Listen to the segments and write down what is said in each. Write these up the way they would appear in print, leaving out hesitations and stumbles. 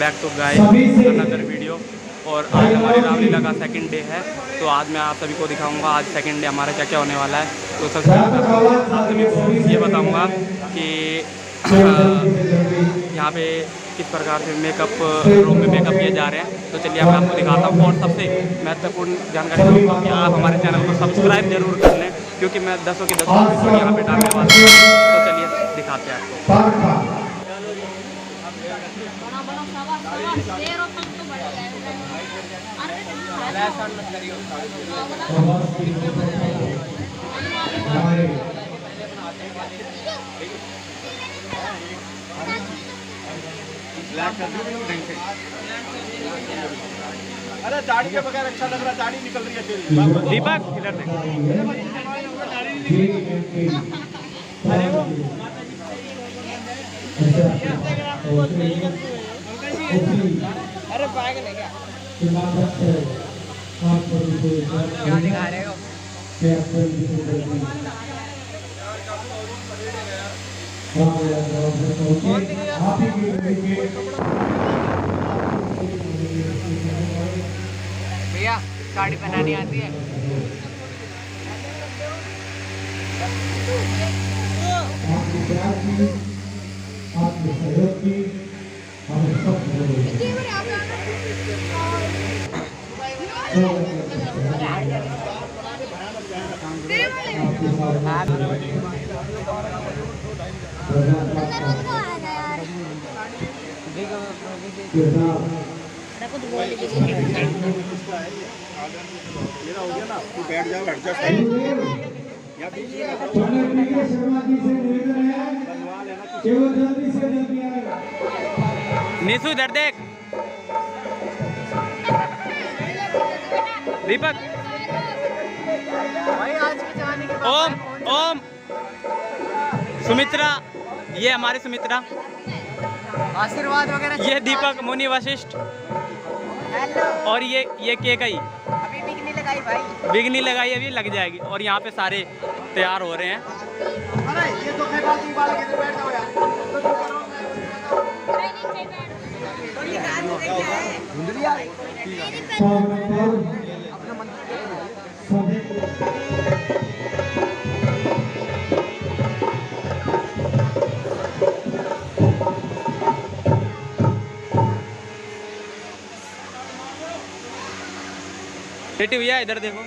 Back to guys another video. और आज हमारी रामलीला का सेकंड डे है, तो आज मैं आप सभी को दिखाऊंगा आज सेकंड डे हमारा क्या क्या होने वाला है। तो सबसे पहले आप सभी को ये बताऊंगा कि यहाँ पे किस प्रकार से मेकअप रूम में मेकअप किए जा रहे हैं। तो चलिए मैं आपको दिखाता हूँ। और सबसे महत्वपूर्ण जानकारी दूँगा कि आप हमारे चैनल को सब्सक्राइब जरूर कर लें, क्योंकि मैं 10 की 10 वीडियो यहाँ पे डालने वाला हूँ। तो चलिए दिखाते हैं आपको। अरे दाढ़ी के बगैर अच्छा लग रहा है, दाढ़ी निकल रही है तेरी। दीपक इधर देख। अरे वो अरे बैग नहीं क्या क्या दिखा रहे हो? भैया साड़ी पहनानी आती है? मेरा हो गया ना, तू बैठ जा, बैठ जा। निशु इधर देख। दीपक भाई आज के जमाने के ओम ओम सुमित्रा, ये हमारे सुमित्रा, आशीर्वाद वगैरह। ये दीपक मुनि वशिष्ठ, हेलो। और ये केक ही अभी बिक नहीं लगाई भाई, बिगनी लगाई, अभी लग जाएगी। और यहाँ पे सारे तैयार हो रहे हैं। अरे ये तो बैठ जाओ यार। बेटी भैया इधर देखो।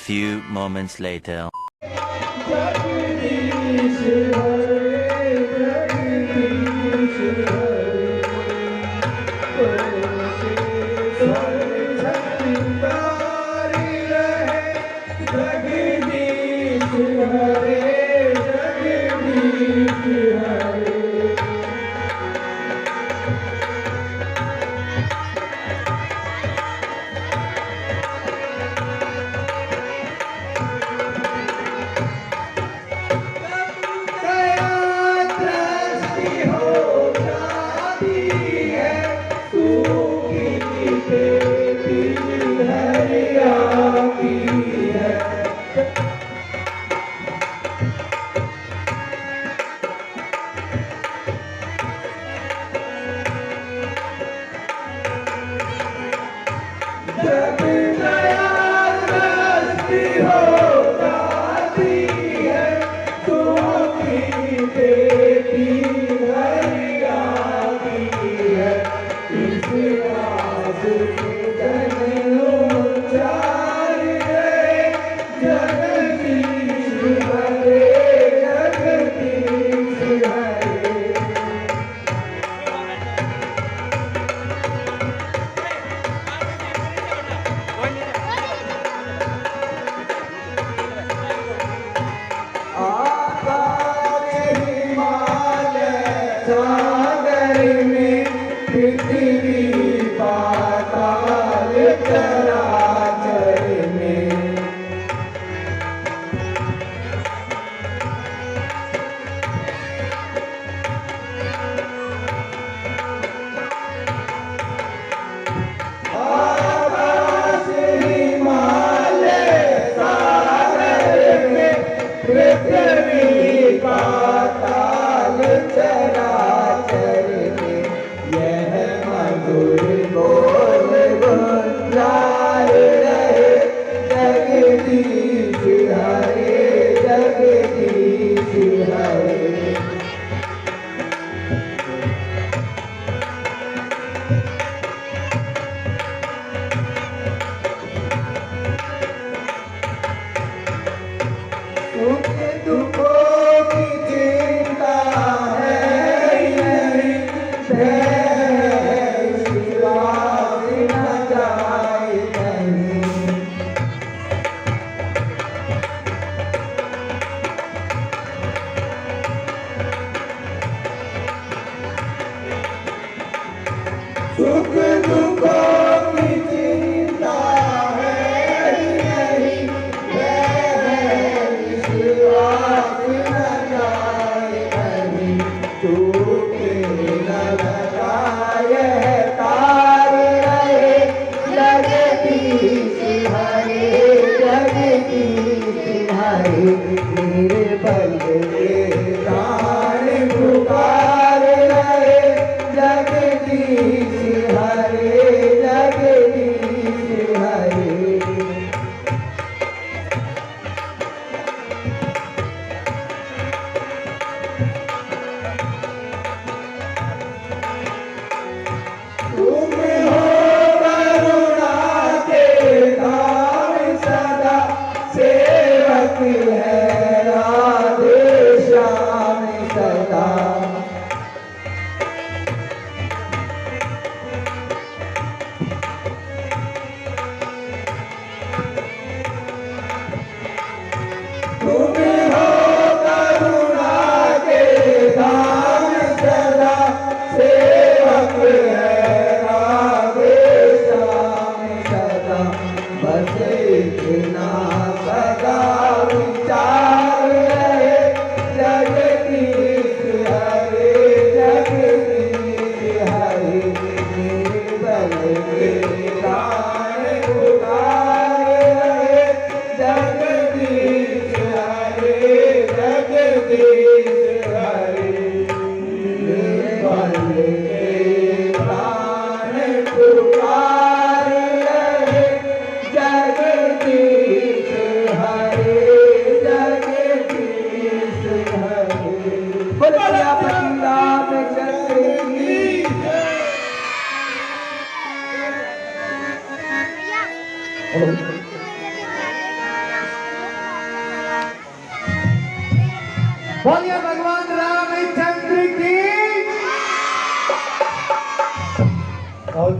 few moments later.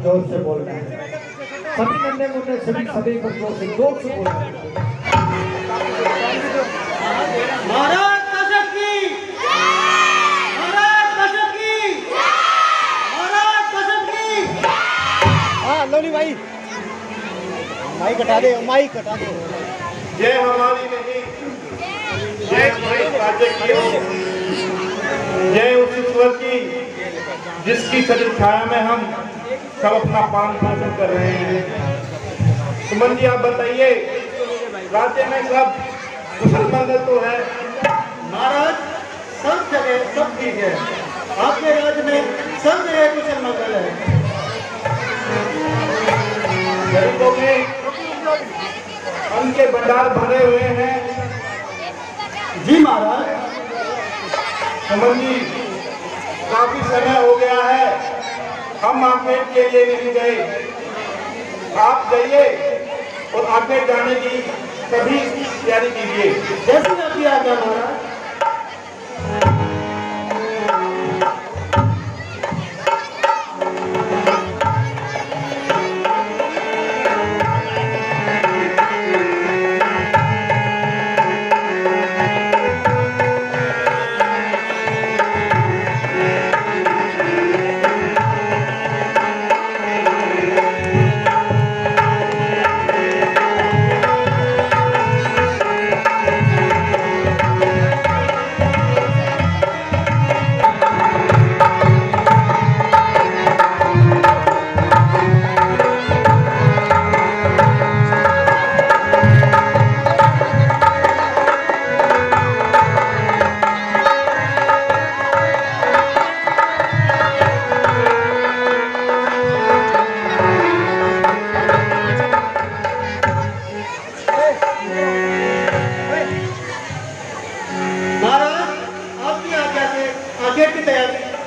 जोर से बोलना है। सभी नन्हे मुन्ने सभी को जोर से बोलना है। महाराज कसम की, महाराज कसम की, महाराज कसम की। हाँ लोनी भाई माइक हटा दे, माइक हटा दे। जय हमारी नहीं, जय हमारे राज्य की हो, जय उस ईश्वर की जिसकी सजल छाया में हम सब अपना पान पोषण कर रहे हैं। सुमन जी आप बताइए, राज्य में सब कुशल मंगल तो है? महाराज सब जगह सब ठीक है, आपके राज्य में सब जगह कुशल मंगल है। गरीबों में अन्न के भंडार भरे हुए हैं। जी महाराज। सुमन जी काफी समय हो गया है, हम आपेट के लिए नहीं गए, आप जाइए और आपेट जाने की सभी तैयारी कीजिए। जैसे आपकी आज्ञा महाराज।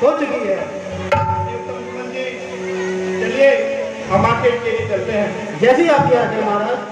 हो चुकी है। चलिए हम मार्केट के लिए चलते हैं। जैसी आपकी आज्ञा महाराज।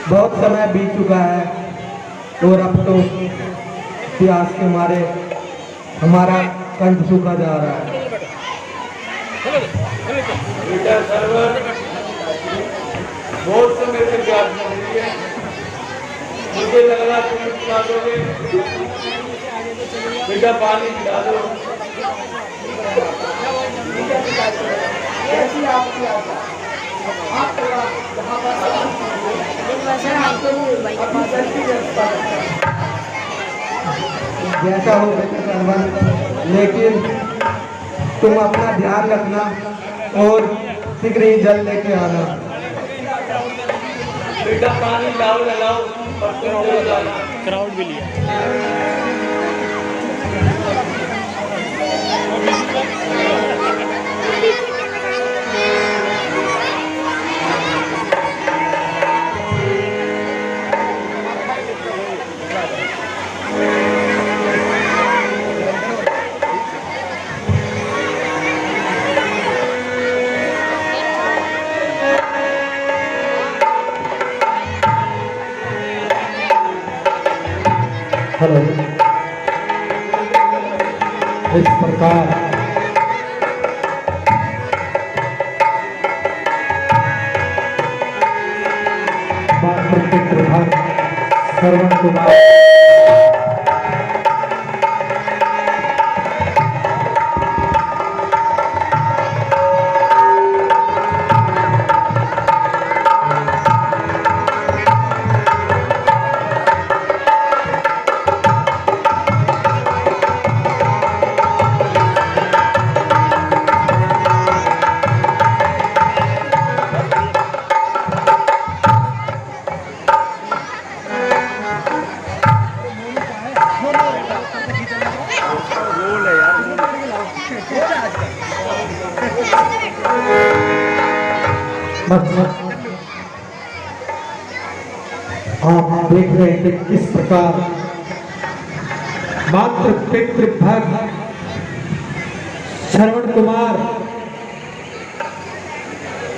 बहुत समय बीत चुका है और अब तो प्यास के मारे हमारा कंठ सूखा जा रहा है। बेटा सरवर बहुत समय से प्यास लग रही है, मुझे लग रहा तुम पिला दोगे। बेटा पानी पिला दो। कैसी आपकी आशा? आप जैसा हो बेटा सरवर, लेकिन तुम अपना ध्यान रखना और शीघ्र ही जल लेके आना। बेटा पानी लाओ न लाओ, पर तुम हो जाना। क्राउड भी लिया। हेलो। इस प्रकार श्रवण कुमार आप देख रहे थे किस प्रकार मात्र पितृभग श्रवण कुमार,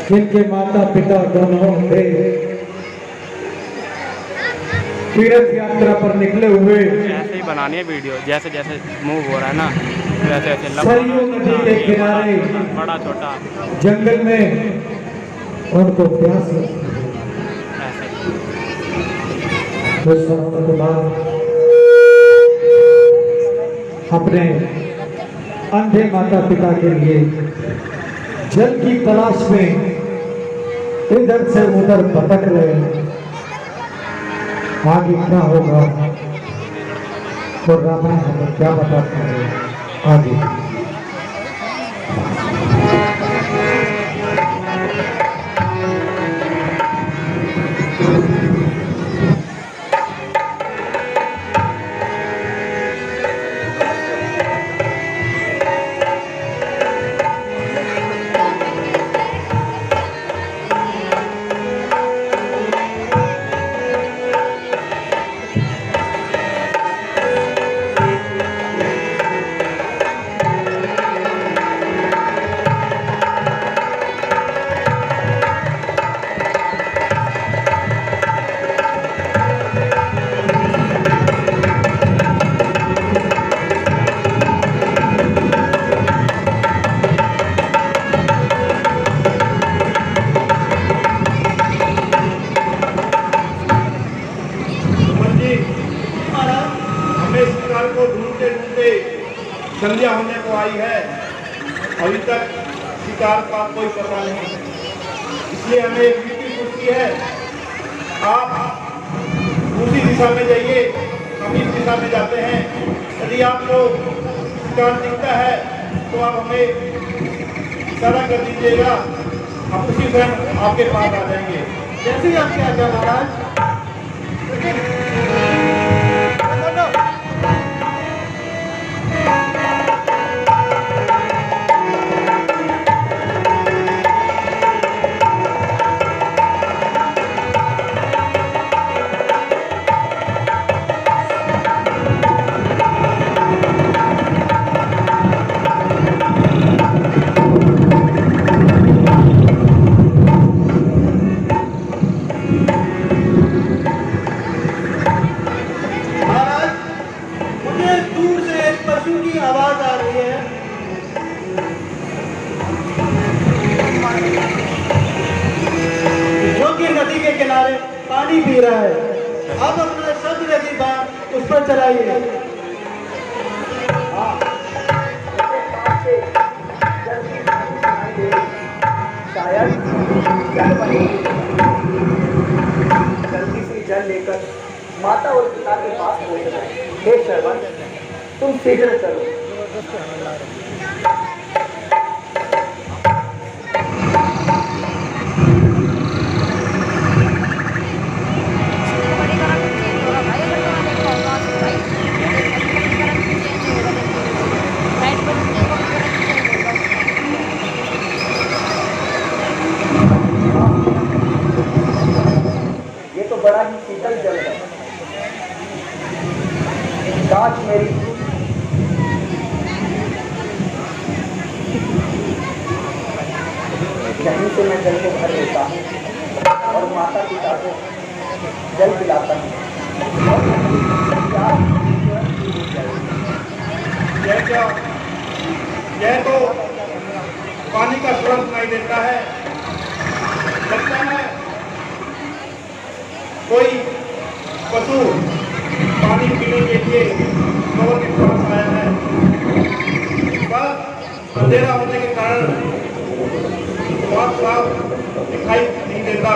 जिनके माता पिता दोनों थे, तीर्थ यात्रा पर निकले हुए। ऐसे ही बनानी है वीडियो, जैसे जैसे मूव हो रहा है ना वैसे वैसे सरयू नदी के किनारे बड़ा छोटा जंगल में उनको प्यास लगी। ऐसे तो श्रवण कुमार अपने अंधे माता पिता के लिए जल की तलाश में इधर से उधर भटक रहे। आगे क्या होगा और रावण हमें क्या बताते हैं आगे। संध्या होने को आई है, अभी तक शिकार का कोई पता नहीं, इसलिए हमें एक ड्यूटी पूछती है। आप दूसरी दिशा में जाइए, हम इस दिशा में जाते हैं। यदि आपको शिकार दिखता है तो आप हमें इशारा कर दीजिएगा, हम उसी समय आपके पास आ जाएंगे। जैसे ही आपके आज्ञा महाराज। नदी के किनारे पानी पी रहा है। अब अपना शब्द की बात उस पर चलाइए। शायद जल्दी से जल लेकर माता और पिता के पास पहुंच गए। हे श्रवण, तुम शीघ्र चलो। ये तो बड़ा ही शीतल जल है। काश मेरी कहीं से मैं जल को भर लेता हूँ और माता पिता को जल पिलाता हूँ। यह तो पानी का स्रोत नहीं देता है। लगता है कोई पशु पानी पीने के लिए लोगों के पास आया है। बस अंधेरा होने के कारण बहुत साफ दिखाई नहीं देता,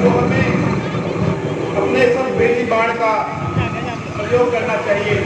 तो हमें अपने सब बिजली बाढ़ का प्रयोग करना चाहिए।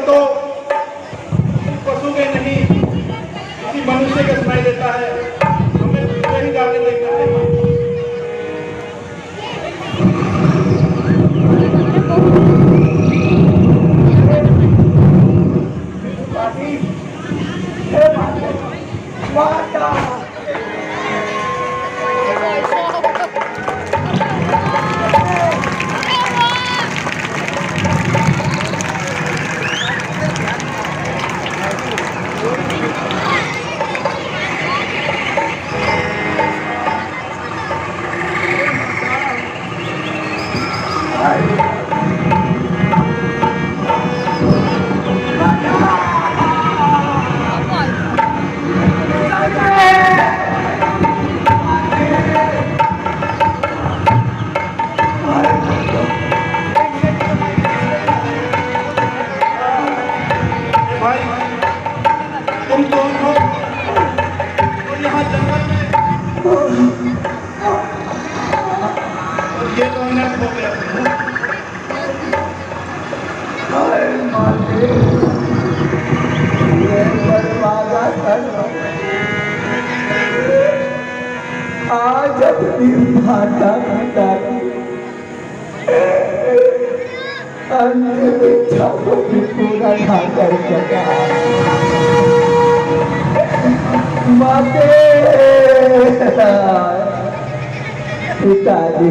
तो पशु के नहीं किसी मनुष्य के सुनाई देता है। हमें यही जाके देखना है। आज अपनी माता पिता की अंतिम इच्छा को भी पूरा ना कर सका। माते पिताजी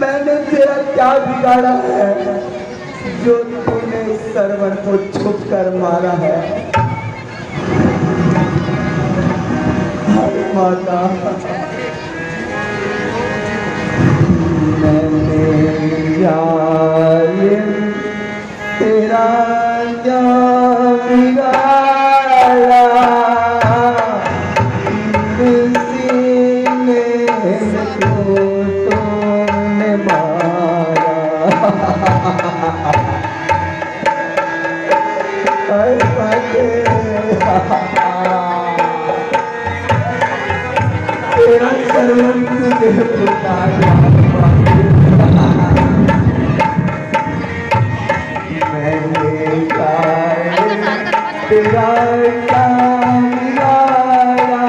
मैंने तेरा क्या बिगाड़ा है जो तूने श्रवण को छुप कर मारा है। माता मैंने तेरा सर्वंत तुझे पुकारा, मैंने तेरा काम गाया,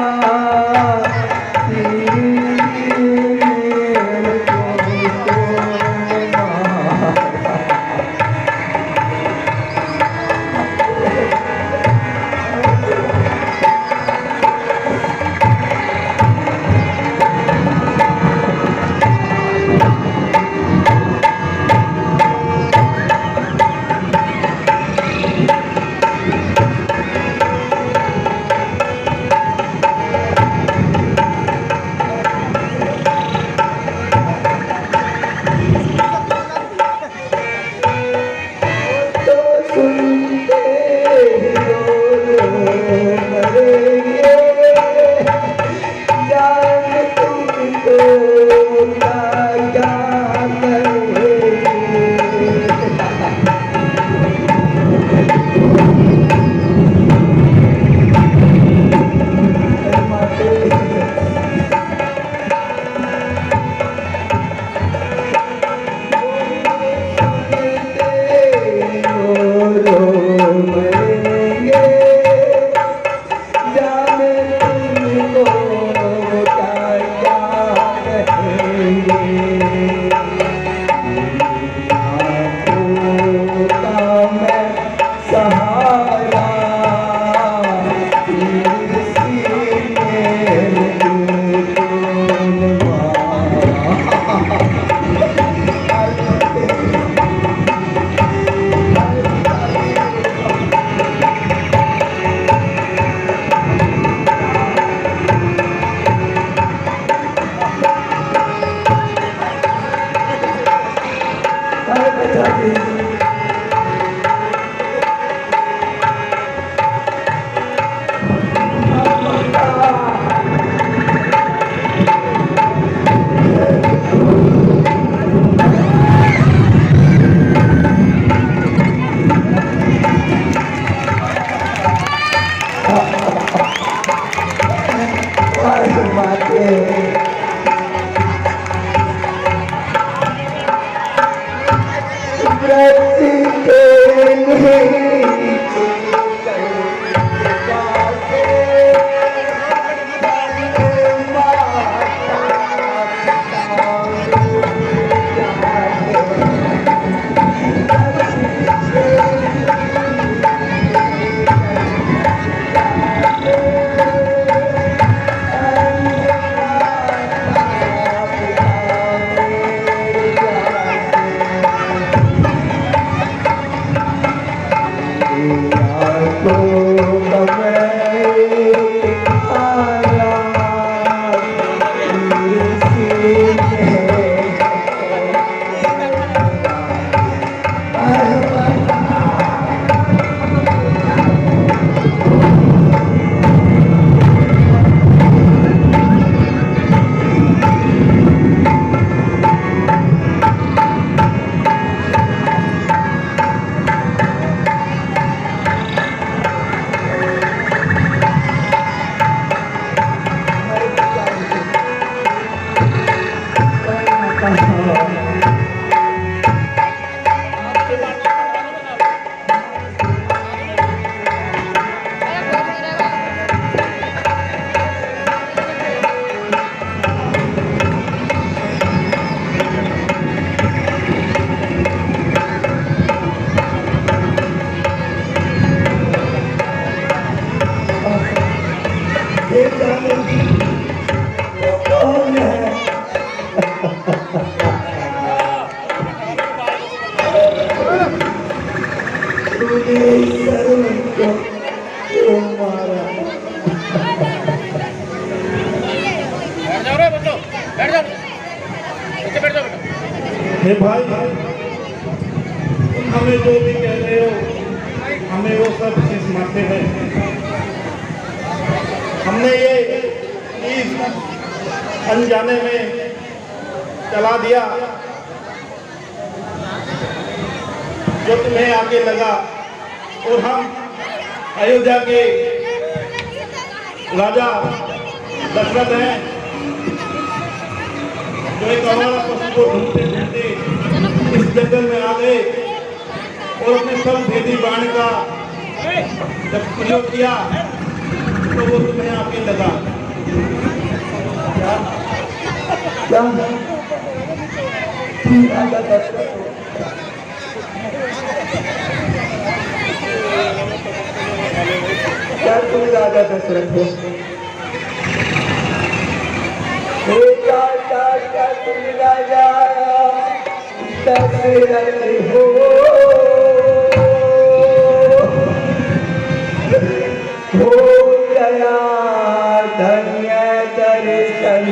हे भाई, तुम हमें जो भी कह रहे हो हमें वो सब चीज मानते हैं। हमने ये चीज अनजाने में चला दिया, जो तुम्हें आगे लगा। और हम अयोध्या के राजा दशरथ हैं, जो एक आवारा पशु को ढूंढते ढूंढते इस जंगल में आ गए और अपने सब भेदी बाण का जब प्रयोग किया तो वो तुम्हें आगे लगा। क्या राजा दशरथ हो? क्या तुम राजा दशरथ हो? क्या तुम राजा दशरथ हो? हो गया धन्य दर्शन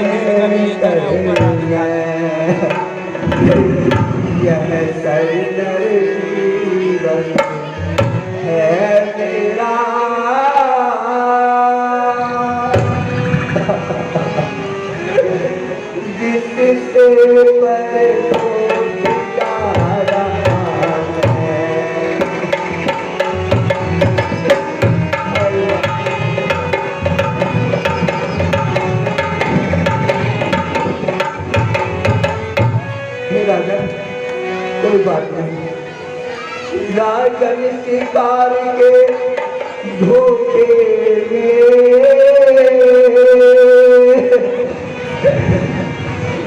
करना, यह सरदर जीवन है मेरा। जिससे पर राजा कोई बात नहीं, राजन शिकार के धोखे में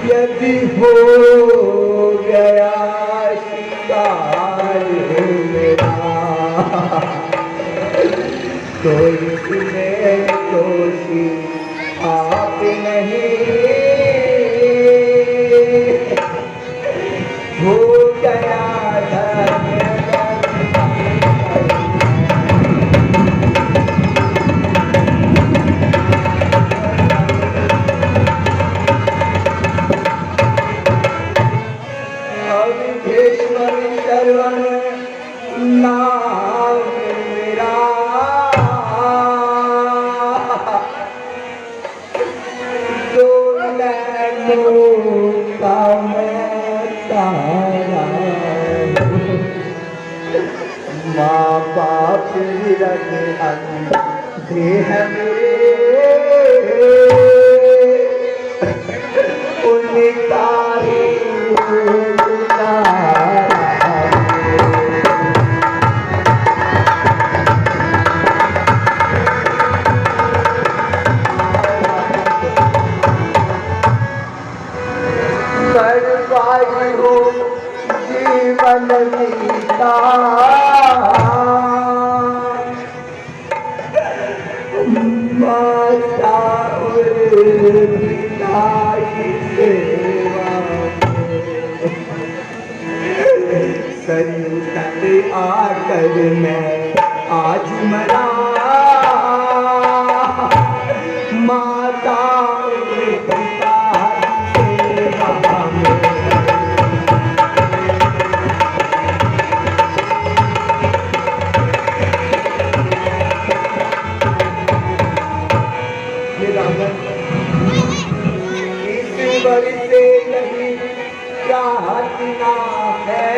यदि हो गया शिकार मेरा तो इसमें दोषी आप नहीं, हो गया अविधेश्वर शरण नाम मेरा, जो माँ बाप विरत देह उनका बर्बादी हो जीवन बीता, माता और पिता की सेवा सरयू तट आकर मैं आज मरा, माता और पिता की सेवा में ईश्वर से नहीं प्रार्थना है,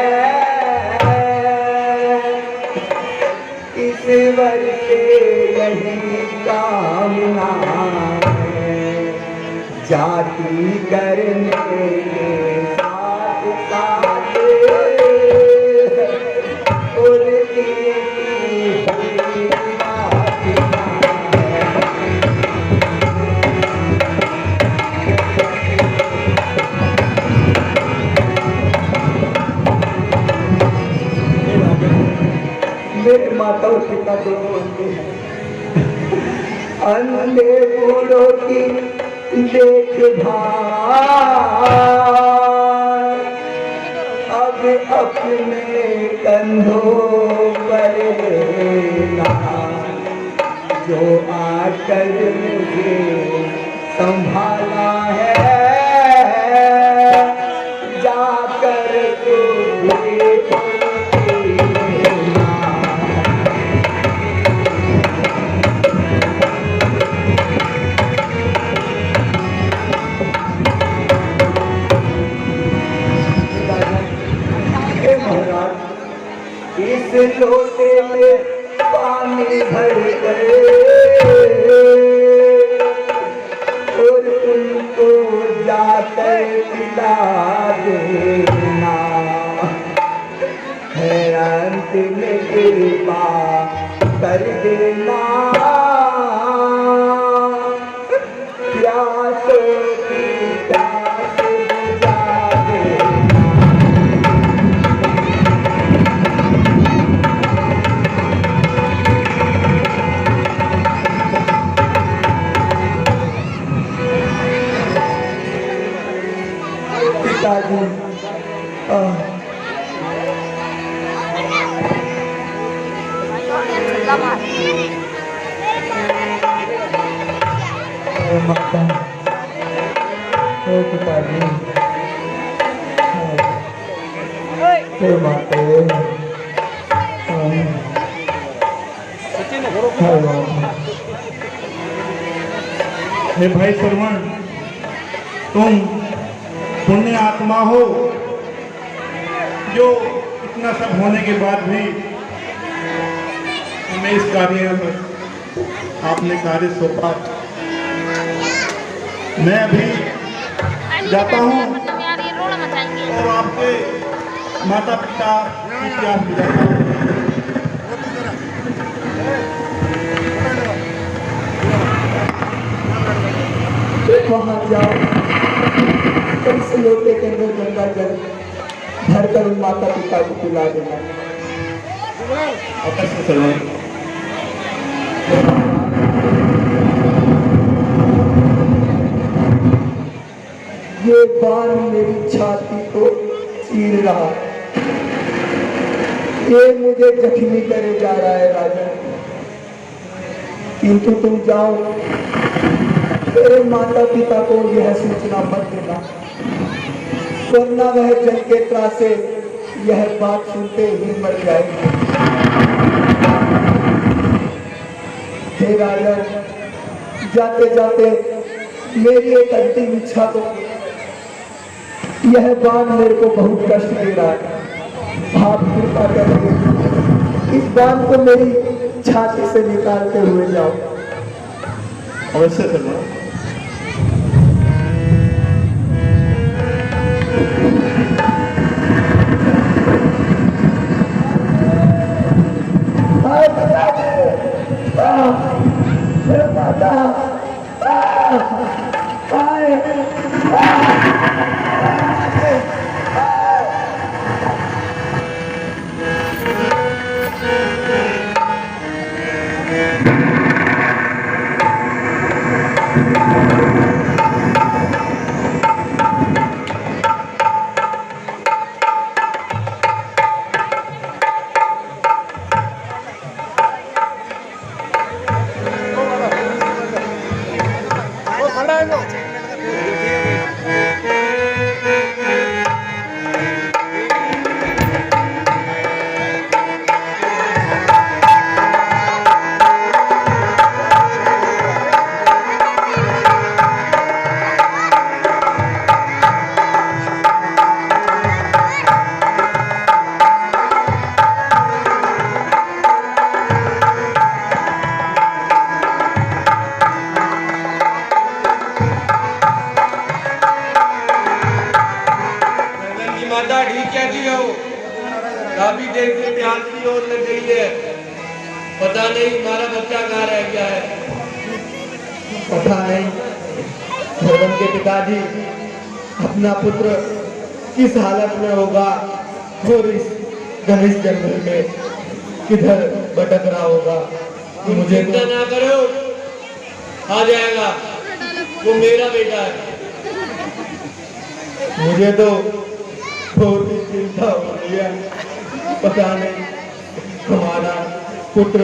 ईश्वर से नहीं कामना है, जाति करने के साथ साथ उनकी मेरे माता और पिता दोनों अंधे हैं, अंधे बूढ़ों की देखभाल अब अपने कंधों पर लेना, जो आकर मुझे संभाला है जाकर तुझे लोटे में पानी भर गए और उनको जाकर पिला देना है, अंतिम कृपा कर देना, प्यासों की प्यास बुझा देना। पिताजी माता, पिताजी माता, हे भाई श्रवण, तुम पुण्य आत्मा हो जो इतना सब होने के बाद भी हमें इस कार्य में आपने कार्य सौंपा। मैं अभी जाता हूँ और आपके माता पिता इतिहास में जाता हूँ। वहाँ जाओ, इस लोटे के अंदर गंगा जल भर कर उन माता पिता को पिला देना। अवश्य श्रवण। ये बाण मेरी छाती को चीर रहा, ये मुझे जख्मी करे जा रहा है राजा, किंतु तुम जाओ, तेरे माता पिता को यह सूचना मत देना, वरना वह जल के त्रासे यह बात सुनते ही मर जाएगी। हे राजा, जाते जाते मेरी एक अंतिम इच्छा तो, यह बाण मेरे को बहुत कष्ट दे रहा है, आप कृपा करें, इस बाण को मेरी छाती से निकालते हुए जाओ। अवश्य श्रवण। माता ठीक कहती हो, काफी देर से ध्यान की ओर लग गई है, पता नहीं हमारा बच्चा कहाँ रह गया है। पता नहीं धर्म के पिताजी अपना पुत्र किस हालत में होगा और इस घनिष्ठ जंगल में किधर भटक रहा होगा। मुझे चिंता ना करो, आ जाएगा, वो मेरा बेटा है। मुझे तो बहुत ही चिंता हो रही है, पता नहीं हमारा पुत्र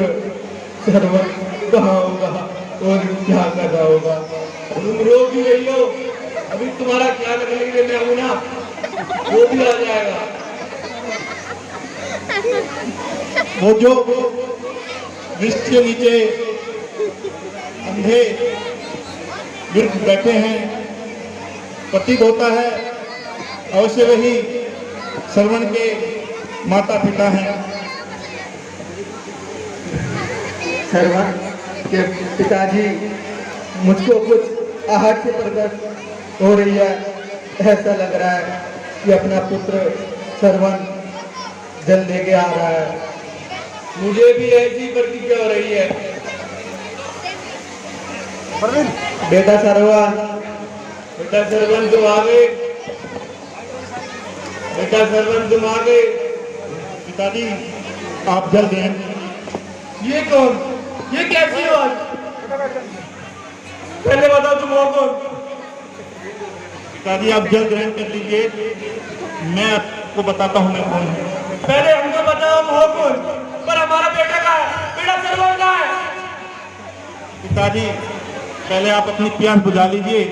श्रवण कहाँ होगा और क्या कर रहा होगा। तुम रो भी रही हो, अभी तुम्हारा ख्याल रखने के लिए मैं हूं ना, वो भी आ जाएगा। वो जो वृक्ष के नीचे अंधे वृक्ष बैठे हैं, प्रतीत होता है अवश्य वही श्रवण के माता पिता हैं। सरवन के पिताजी, मुझको कुछ आहट से प्रकट हो रही है। ऐसा लग रहा है कि अपना पुत्र सरवन जल लेके आ रहा है। मुझे भी ऐसी प्रतिज्ञा हो रही है। बेटा सरवन, बेटा सरवन तुम आ गए। बेटा सरवन तुम आ गए। पिताजी आप जल दें। ये कौन? ये कैसी आवाज? पहले बताओ तुम हो कौन? पिताजी आप जल ग्रहण कर लीजिए, मैं आपको बताता हूँ मैं कौन हूँ। पहले हमको बताओ हम हो कौन, पर हमारा बेटा कहाँ है? बेटा सरवन कहाँ है? पिताजी पहले आप अपनी प्यास बुझा लीजिए,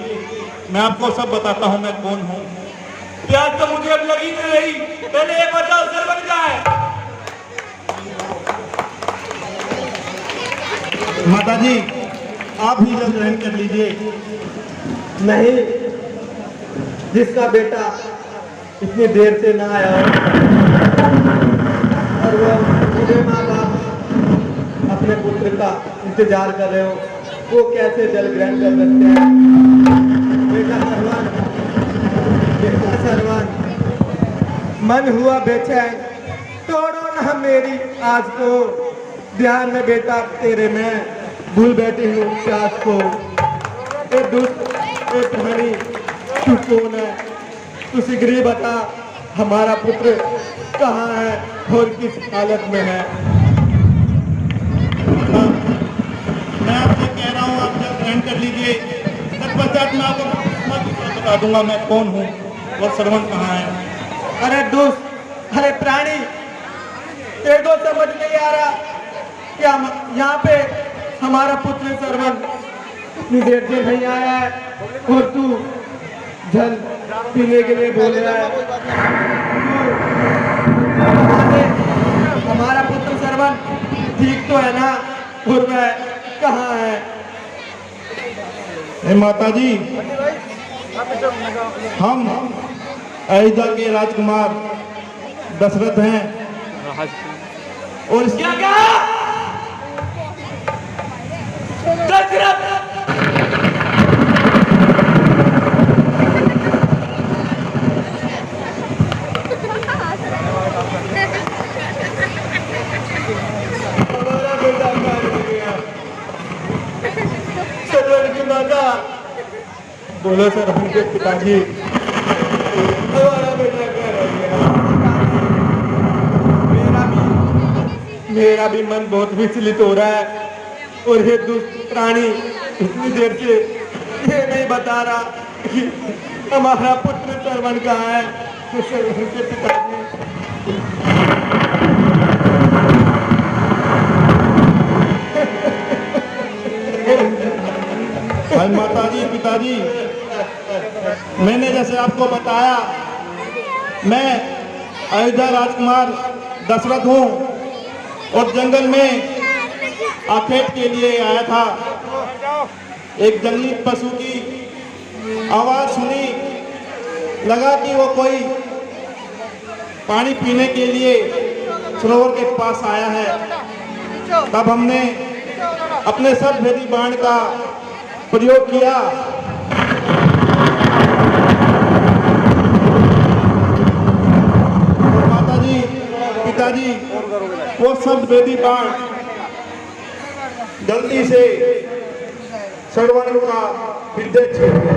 मैं आपको सब बताता हूँ मैं कौन हूँ। प्यास तो मुझे अब लगी नहीं रही। पहले ये बताओ सरवन कहाँ है? माताजी आप ही जल ग्रहण कर लीजिए। नहीं, जिसका बेटा इतनी देर से ना आया हो और वो पूरे माँ बाप अपने पुत्र का इंतजार कर रहे हो, वो कैसे जल ग्रहण कर सकते हैं? बेटा सरवन, मन हुआ बेचैन, तोड़ो ना मेरी आज को, ध्यान में बेटा तेरे में भूल बैठी हूँ प्यास को। ए दुष्ट, ए प्राणी, तू कौन है? तू शीघ्र ही बता, हमारा पुत्र कहाँ है और किस हालत में है? मैं आपसे कह रहा हूँ आप जल ग्रहण कर लीजिए, तत्पश्चात मैं आपको बता दूंगा मैं कौन हूँ और सरवन कहाँ है। अरे दुष्ट, अरे प्राणी, तेरे को समझ नहीं आ रहा कि हम यहाँ पे हमारा पुत्र सरवन इतनी देर से नहीं आया है और तू जल पीने के लिए बोल रहा है। हमारा पुत्र सरवन ठीक तो है ना? और वह कहाँ है? हे माताजी, हम अयोध्या के राजकुमार दशरथ हैं और क्या कहा? दशरथ! हमारा बेटा मार गया। सरवन की माता, बोलो सरवन के पिताजी, हमारा बेटा क्या रह गया? मेरा भी मन बहुत विचलित हो रहा है और ये दुष्ट प्राणी इतनी देर से ये नहीं बता रहा कि हमारा पुत्र सरवन कहाँ है। तो सरवन के पिताजी, भाई माताजी पिताजी, मैंने जैसे आपको बताया मैं अयोध्या राजकुमार दशरथ हूँ और जंगल में आखेट के लिए आया था। एक जंगली पशु की आवाज सुनी, लगा कि वो कोई पानी पीने के लिए सरोवर के पास आया है। तब हमने अपने सर्वभेदी बाण का प्रयोग किया और माताजी पिताजी वो सर्वभेदी बाण गलती से सरवन का हृदय छेद गया।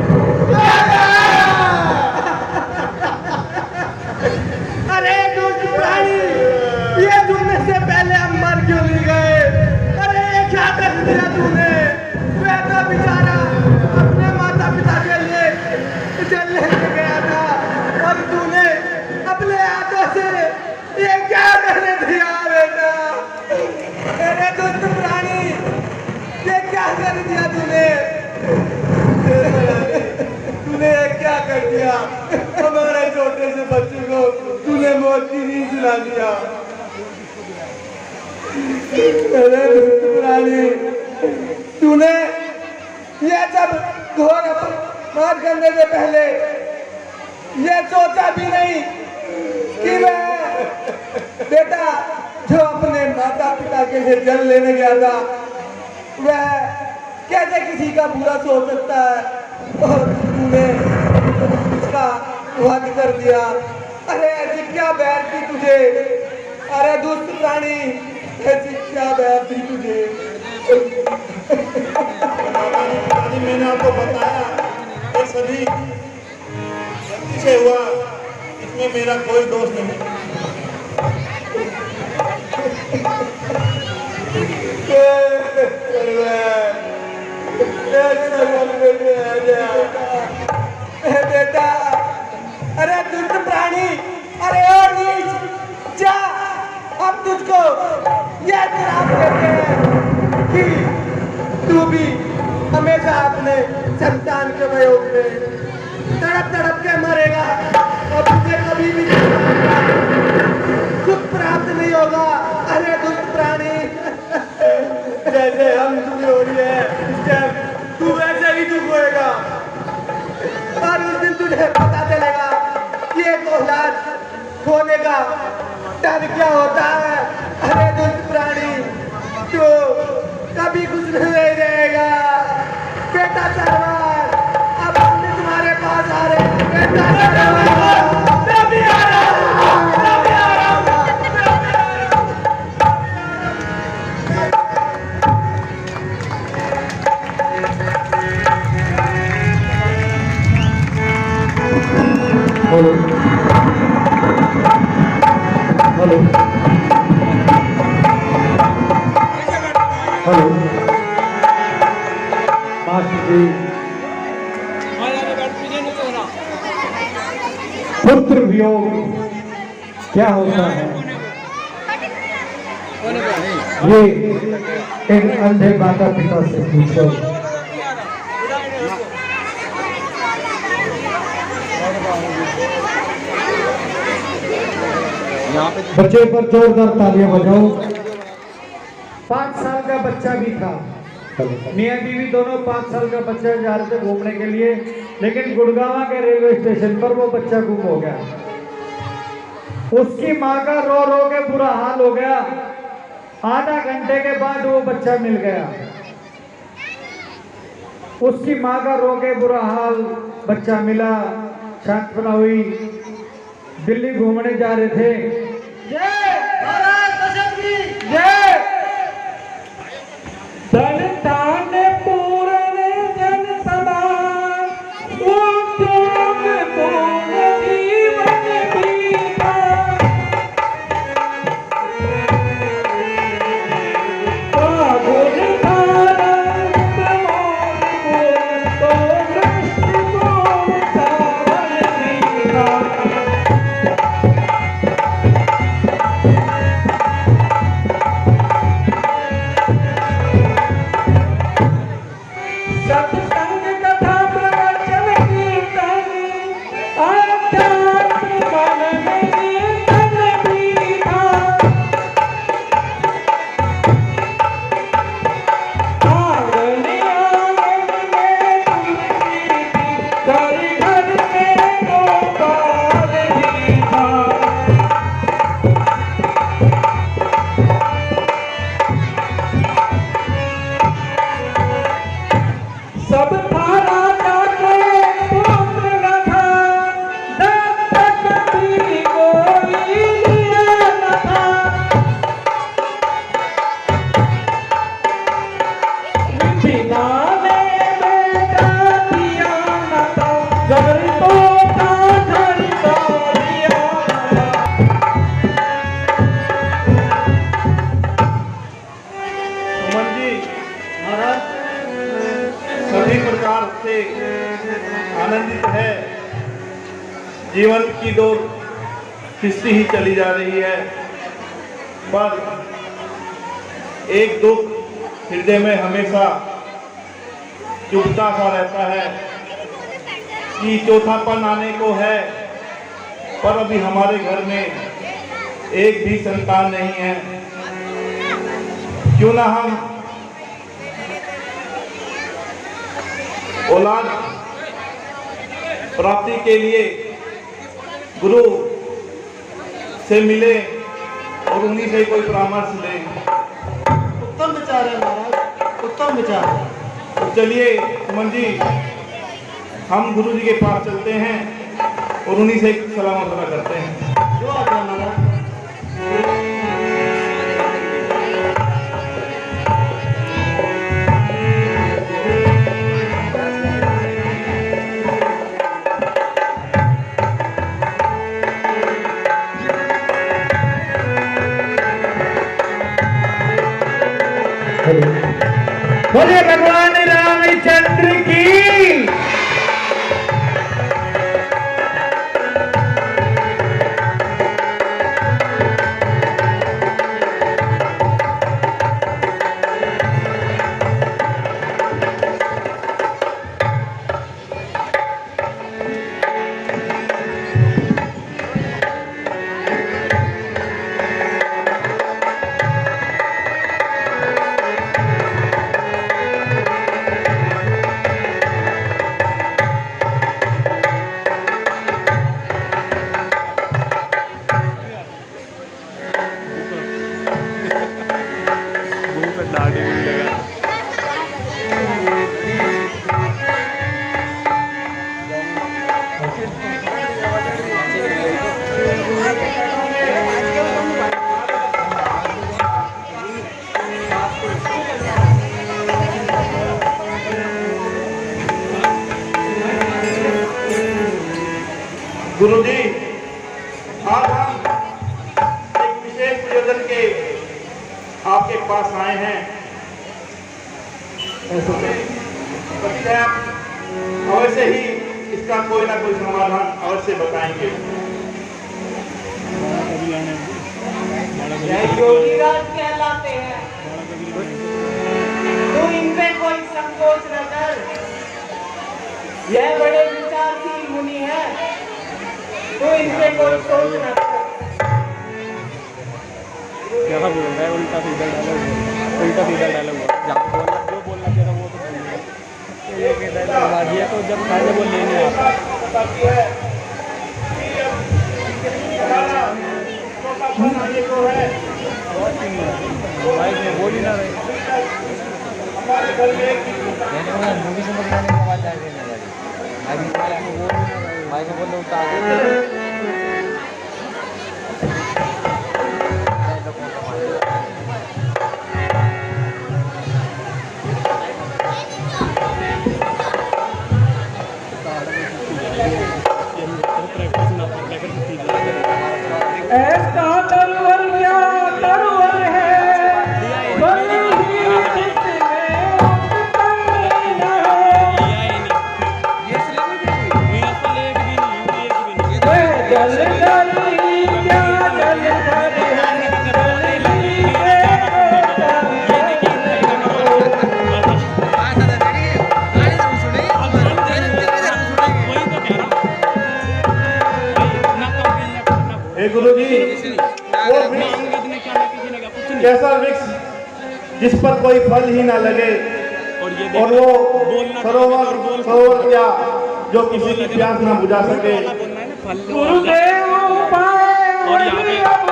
अरे दुष्ट प्राणी, ये सुनने से पहले हम मर क्यों नहीं गए? अरे ये क्या कर दिया तूने? वह तो बेचारा अपने माता पिता के लिए जल लेके गया था और तूने अपने हाथों से ये क्या करने दिया बेटा? अरे दुष्ट प्राणी, ये क्या कर दिया तूने? तूने ये क्या कर दिया? हमारे छोटे से बच्चे को तूने मौत की नींद सुला दिया। अरे दुष्ट प्राणी, तूने ये सब घोर अपराध करने से पहले ये सोचा भी नहीं कि मैं बेटा जो अपने माता पिता के लिए जल लेने गया था वह कैसे किसी का बुरा सोच सकता है और तूने उसका वध कर दिया। अरे ऐसी क्या बैर थी तुझे, अरे दुष्ट प्राणी, ऐसी क्या बैर थी तुझे। पिताजी मैंने आपको बताया ये सभी गलती से हुआ, इसमें मेरा कोई दोष नहीं। बेटा, अरे दुष्ट प्राणी, अरे और नीच जा, अब तुझको यह श्राप देते हैं कि तू भी हमेशा अपने संतान के वियोग में तड़प तड़प के मरेगा और तुझे कभी भी सुख प्राप्त नहीं होगा। अरे दुष्ट प्राणी, जैसे हम दुखी हो रही है तू वैसे ही दुख होएगा और उस दिन तुझे पता चलेगा कि एक औलाद खोने का डर क्या होता है। अरे दुष्ट प्राणी, तो कभी कुछ नहीं रहेगा। बेटा सरवार, अब हमने तुम्हारे पास आ रहे हैं। बेटा सरवार, मैं भी आ रहा हूं, मैं भी आ रहा हूं, मैं भी आ रहा हूं। हेलो हेलो हेलो मास्टर जी, पुत्र वियोग क्या होता है ये इन अंधे माता पिता से पूछो। बच्चे पर जोरदार तालियां बजाओ। 5 साल का बच्चा भी था, मियां बीवी दोनों 5 साल का बच्चा जा रहे थे घूमने के लिए, लेकिन गुड़गांव के रेलवे स्टेशन पर वो बच्चा गुम हो गया। उसकी मां का रो रो के बुरा हाल हो गया। आधा घंटे के बाद वो बच्चा मिल गया। उसकी मां का रो के बुरा हाल, बच्चा मिला, सांत्वना हुई। दिल्ली घूमने जा रहे थे। जय महाराज दशरथ जी, जय धन दान पूर्ण जन सदा, उत्तम पूर्ण जीवन बीता। गुण धारंत मोर तो दृष्टि को सावल सीता। सत्संग कथा प्रवचन कीर्तन, आध्यात्म मन में तन बीता। आंगन आंगन में तुलसी थी, घर घर में गोपाल जी था। सब था राजा के पुत्र न था, दत्तक भी कोई लिया न था। बिना में बेटा दिया न था, घर तो था घर तो दिया न था। सुमन जी, महाराज सभी प्रकार से आनंदित है। जीवन की दौड़ खिंचती ही चली जा रही है, पर एक दुख हृदय में हमेशा चुभता सा रहता है कि चौथापन आने को है, पर अभी हमारे घर में एक भी संतान नहीं है। क्यों ना हम औलाद प्राप्ति के लिए गुरु से मिले और उन्हीं से कोई परामर्श लें। उत्तम विचार है महाराज, उत्तम उत्तम विचार है। तो चलिए सुमन जी, हम गुरु जी के पास चलते हैं और उन्हीं से सलाम मशवरा करते हैं। जो आज्ञा महाराज। बोलिए भगवान रामचंद्र की। गुरु जी, आज हम एक विशेष प्रयोजन के आपके पास आए हैं। लगता है आप अवश्य ही इसका कोई ना कोई समाधान अवश्य बताएंगे। यह योगी राज कहलाते हैं। तू इनपे कोई संकोच न कर। यह बड़े विचारशील मुनि है। तू इनपे कोई सोच न कर। क्या बोल रहा है? उल्टा सीधा डायलॉग जहाँ बोलना जो बोलना चाह रहा वो तो बोल ये डायलॉग मार दिया तो जब खाए वो लेने आता भाई बोल ही ना रहे। मूवी समझ में आने आवाज आ गई भाई को बोल उतार ऐसा तरवर क्या तरवर है, बड़ी ही जिसमें उत्तम लीला है। वह जल धरी क्या जल धरी है, जल ही हे गुरु जी, वो वृक्ष कैसा वृक्ष जिस पर कोई फल ही ना लगे, और वो सरोवर क्या जो किसी की प्यास ना बुझा सके। गुरुदेव पाए और यहाँ पे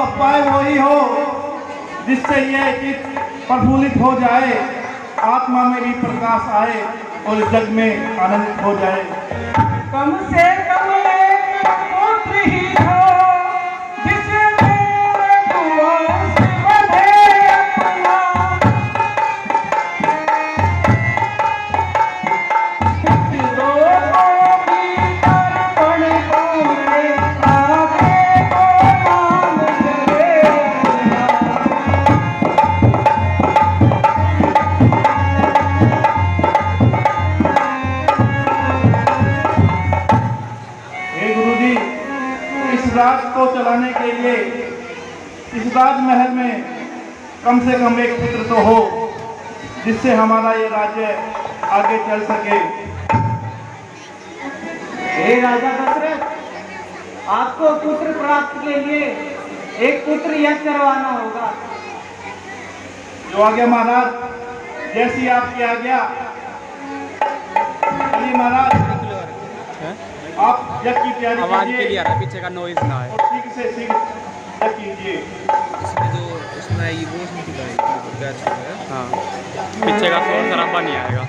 उपाय वही हो जिससे ये चित्त प्रफुल्लित हो जाए, आत्मा में भी प्रकाश आए और जग में आनंद हो जाए। कम से कम एक पुत्र ही हो जिसे मेरे दुआ से बंधे अपना। दोनों भी तर्पण पूरे आगे को मान करे। हे गुरु जी, इस राज को चलाने के लिए इस राजमहल में कम से कम एक पुत्र तो हो जिससे हमारा ये राज्य आगे चल सके। हे राजा दशरथ, आपको पुत्र प्राप्त के लिए एक पुत्र यज्ञ करवाना होगा। जो आज्ञा महाराज, जैसी आपकी आज्ञा। अली महाराज, आप यज्ञ की तैयारी आवाज कीजिए क्लियर है, पीछे का नॉइज ना है। और ठीक से ठीक यज्ञ कीजिए। हाँ, पीछे का शोर शराबा नहीं आएगा।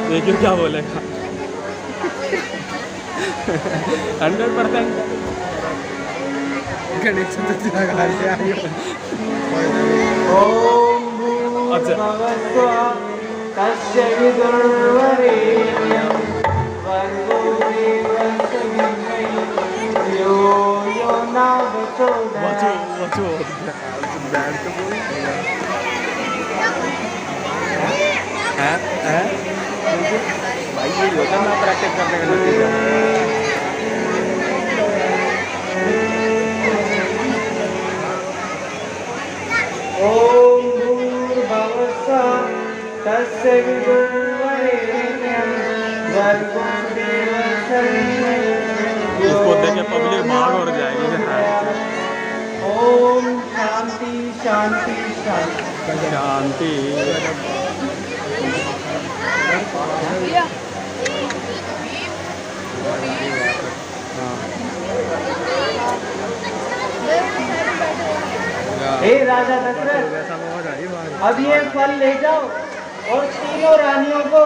देखियो क्या बोलेगा। 100% गणेश चतुर्थी लगा लिया। ओम भूर्भुवस्सुः तस्य विदुर्वरेण्यं भर्गो देवस्य धीमहि धियो यो न प्रचोदयात्। भाई ये होता ना प्रैक्टिस करने का नतीजा। ओम भूर्भुवस्सुः तस्य विदुर्वरेण्यं भर्गो देवस्य धीमहि इसको देख के पब्लिक भाग और जाएगी। ओम शांति शांति शांति शांति। हे राजा दशरथ, अब ये फल ले जाओ और तीनों रानियों को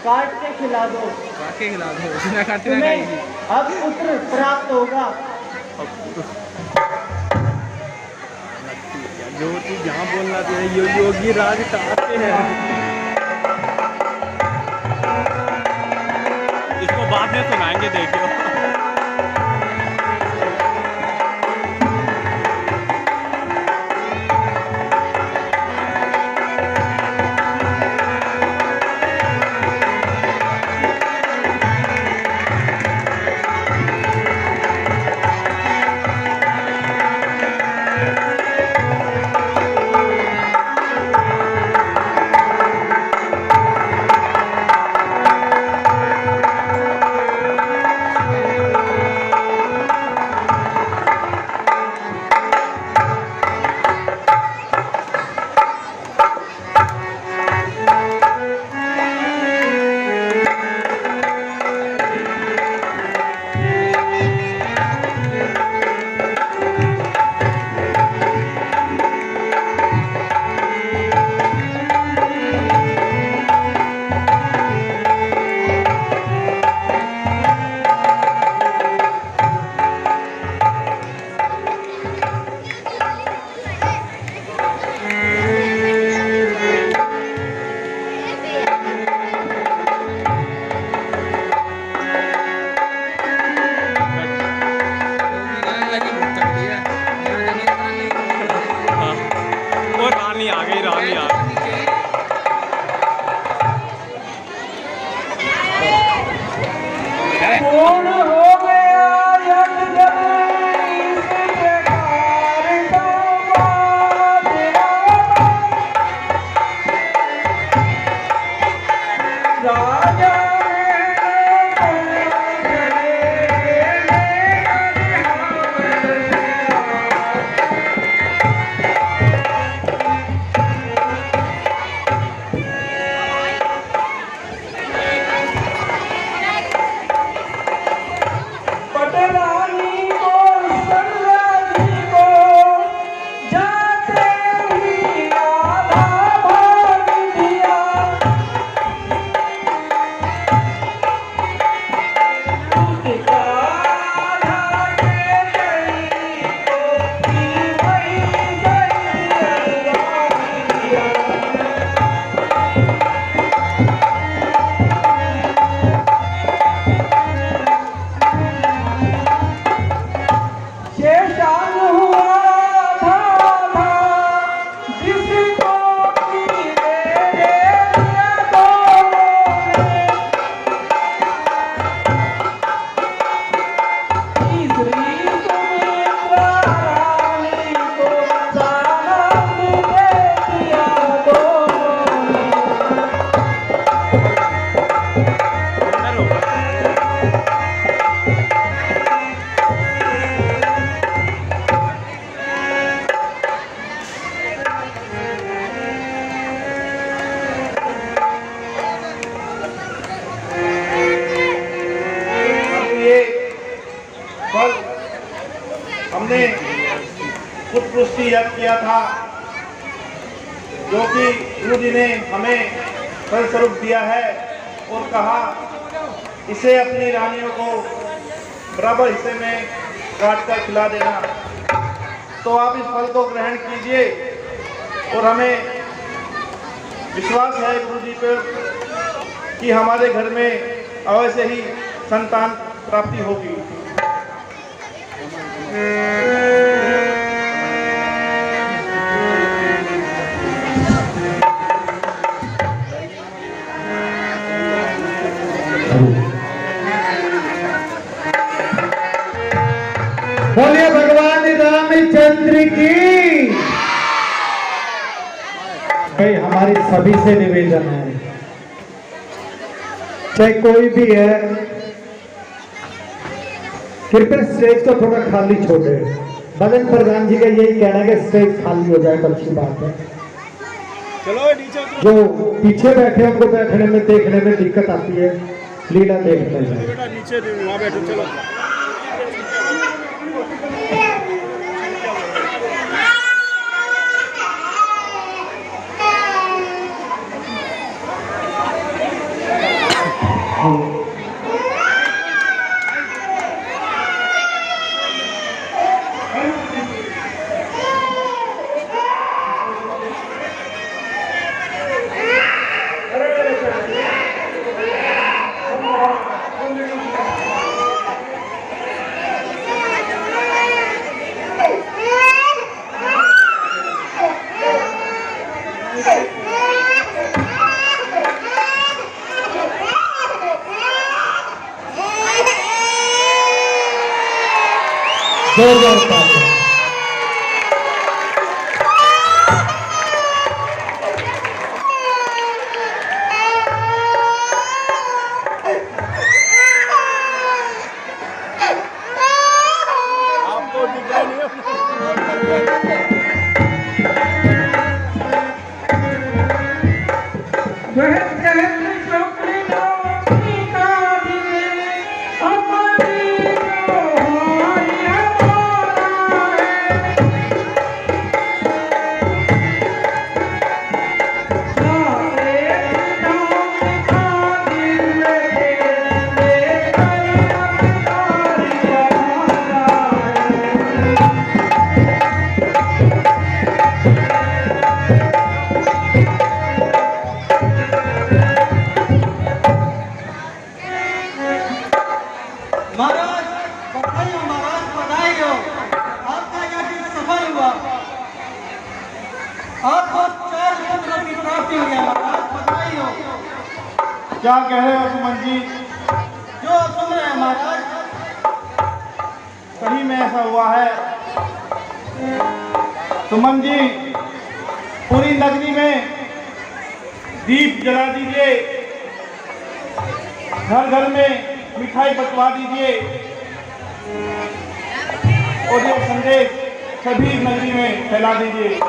काट के खिला दो। तुम्हें अब पुत्र प्राप्त होगा। जो चीज यहाँ बोलना चाहिए योगी राज कहते हैं। इसको बाद में सुनाएंगे, देखियो। पूर्ण हो गया यज्ञ जब इस प्रकार संवाद राजा पटरानी को सर्वाधी को जाते ही आधा भाग दिया उसका आधा के गई को की वही गई दिया शेषान हुआ था जिसको कि मेरे तीसरी सुमित्रा रानी को सानंद दे दिया ये फल हमने खुद पुष्टि यज्ञ किया था, जो कि गुरु जी ने हमें फल स्वरूप दिया है और कहा इसे अपनी रानियों को बराबर हिस्से में काट कर खिला देना। तो आप इस फल को ग्रहण कीजिए और हमें विश्वास है गुरु जी पर कि हमारे घर में अवश्य ही संतान प्राप्ति होगी। बोलिए भगवान रामचंद्र की। भाई हमारी सभी से निवेदन है, चाहे कोई भी है, कृपया स्टेज को थोड़ा खाली छोड़े। भजन प्रधान जी का यही कहना है कि स्टेज खाली हो जाए तो अच्छी बात है। चलो नीचे जो पीछे बैठे हैं उनको बैठने में देखने में दिक्कत आती है, लीला देखते हैं। बेटा नीचे वहाँ बैठो। चलो जोरदार ताली। आपको दिखाई नहीं आपको 4 पुत्र की प्राप्ति हुई है महाराज, बताइए। क्या कह रहे हो सुमन जी? जो सुन रहे हैं महाराज। कहीं में ऐसा हुआ है। सुमन जी, पूरी नगरी में दीप जला दीजिए, घर घर में मिठाई बंटवा दीजिए और ये संदेश सभी नगरी में फैला दीजिए।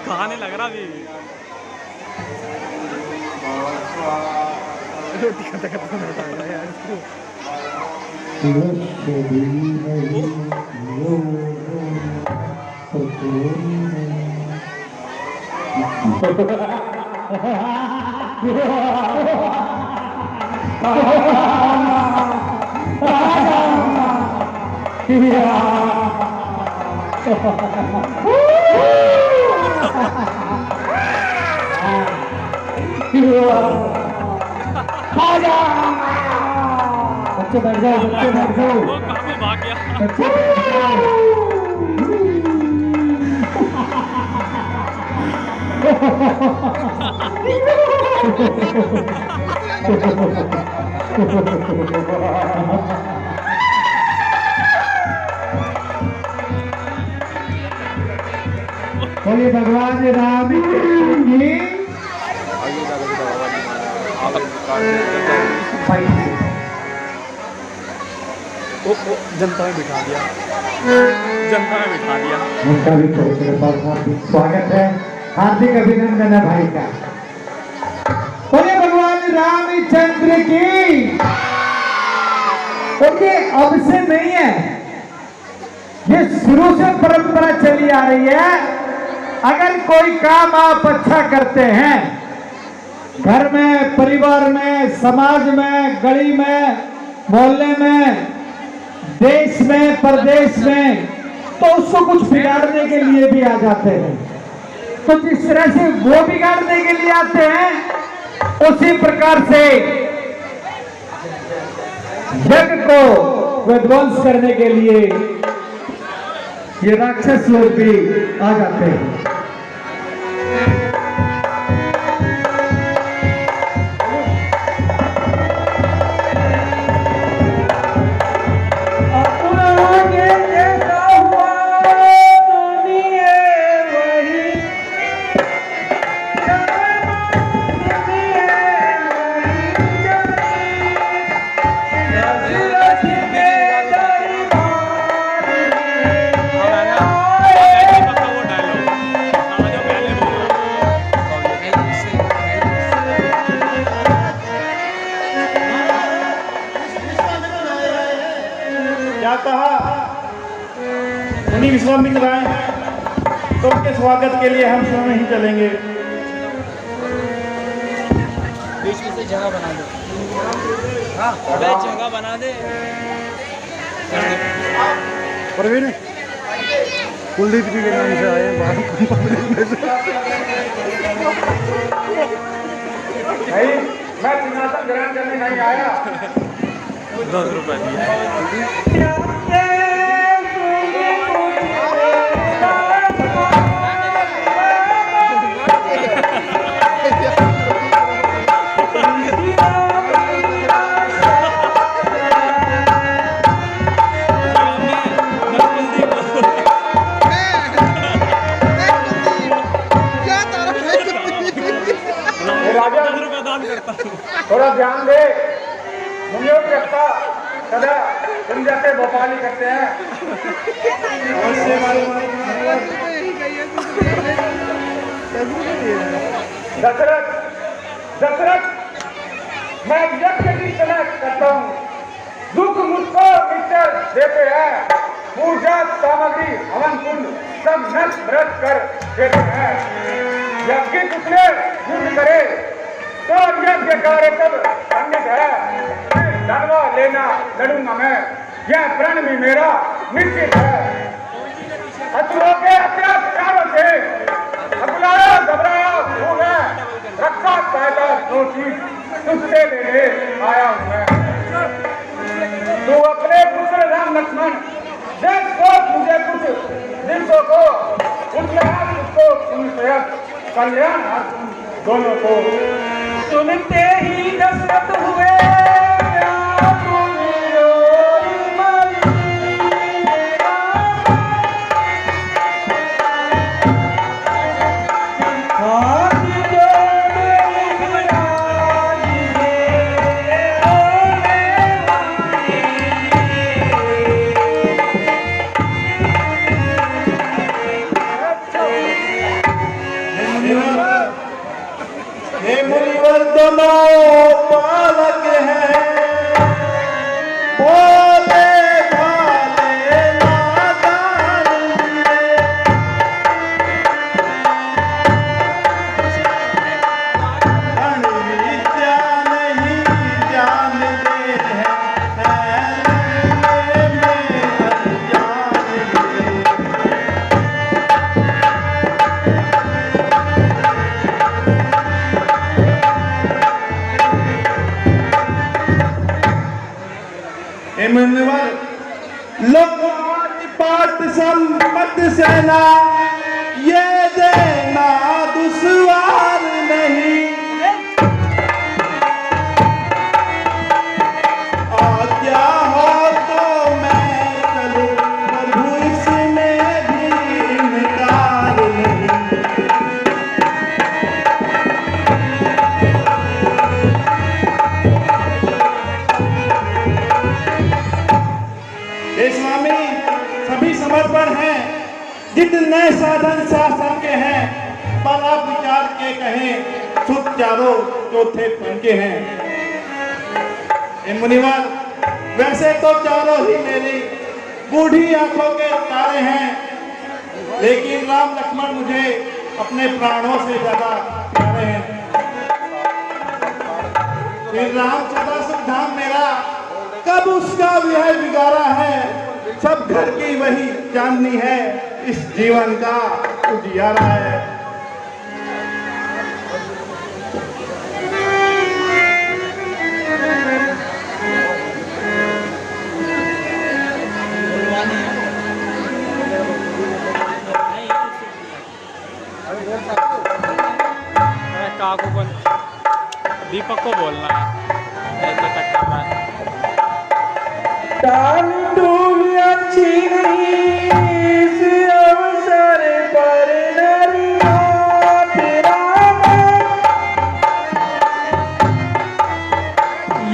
खाने लग रहा अभी रोटी खाता खाता बैठा यार इसको। बच्चे बैठ जाओ, बच्चे बैठ जाओ। वो कहाँ पे भाग गया? बच्चे बैठ जाओ। बोलिए भगवान राम की जनता में बिठा दिया, जनता में बिठा दिया। उनका भी बहुत हार्दिक स्वागत है, हार्दिक अभिनंदन है भाई का। बोले भगवान रामचंद्र की। और ये अब से नहीं है, ये शुरू से परंपरा चली आ रही है। अगर कोई काम आप अच्छा करते हैं, घर में, परिवार में, समाज में, गली में, मोहल्ले में, देश में, प्रदेश में, तो उसको कुछ बिगाड़ने के लिए भी आ जाते हैं। तो जिस तरह से वो बिगाड़ने के लिए आते हैं, उसी प्रकार से जग को विध्वंस करने के लिए ये राक्षस लोग भी आ जाते हैं। क्या कहा मुनि विश्वामित्र आए हैं, तो उनके स्वागत के लिए हम स्वयं ही चलेंगे। बीच में से जगह बना दो। हाँ, जगह बना दे। प्रवीण कुलदीप जी के नाम से आए भाई, मैं सिंहासन ग्रहण करने नहीं आया। 10 रुपए दिए। थोड़ा ध्यान दे, मुझे रखता सदा तुम जैसे भोपाली करते हैं। दशरथ, दशरथ, मैं यज्ञ की सलाह करता हूँ, दुख मुझको मित्र देते हैं, पूजा सामग्री हवन कुंड सब नष्ट भ्रष्ट कर देते हैं। यज्ञ दूसरे युद्ध करे तो यज्ञ कार्य सब खंडित है। धनवा लेना लड़ूंगा मैं, यह प्रण भी मेरा निश्चित है। असुरों के अत्याचारों से घबराया घबराया हूँ मैं, रक्षा सहायता दो चीज तुझसे लेने आया हूँ मैं। तू अपने पुत्र राम लक्ष्मण देख सोच मुझे कुछ दिवसों को, उसको कल्याण दोनों को। सुनते ही दशरथ हुए हे मुनिवर दोनों पालक हैं, भोले भाले नादान हैं। धन विद्या नहीं जानते हैं, में अज्ञान हैं। मुनिवर लोक पाठ संपत्ति सेना ये देना दुश्वार नहीं। आज्ञा हो तो मैं चलूं, प्रभु इसमें भी इनकार नहीं। स्वामी सभी समर्पण हैं, जितने साधन शासन के हैं, पर आप विचार के कहें सुख चारों चौथे पंके हैं। मुनिवर वैसे तो चारों ही मेरी बूढ़ी आंखों के तारे हैं, लेकिन राम लक्ष्मण मुझे अपने प्राणों से ज्यादा प्यारे हैं। फिर राम सदा सुख धाम मेरा कब उसका विहार बिगाड़ा है। सब घर की वही चांदनी है, इस जीवन का उजियारा है। काकू को दीपक को बोलना है, ऐसे कट कर रहा है। डांडूल अच्छी नहीं इस अवसर पर नरिया तेरा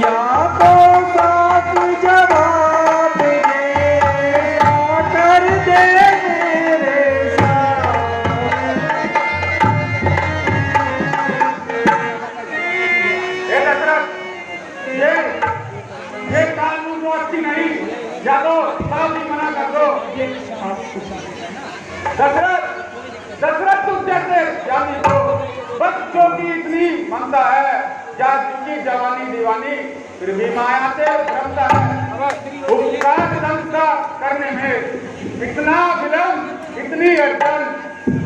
या तो साथ जवाब दे कर दे मेरे ये कानून तो अच्छी नहीं, या तो साफ ही मना कर दो। दशरथ तुम जैसे ज्ञानी को बच्चों की इतनी ममता है, या जिसकी जवानी दीवानी फिर भी माया से भ्रमता है। उपकार दंता करने में इतना विलंब, इतनी अड़चन,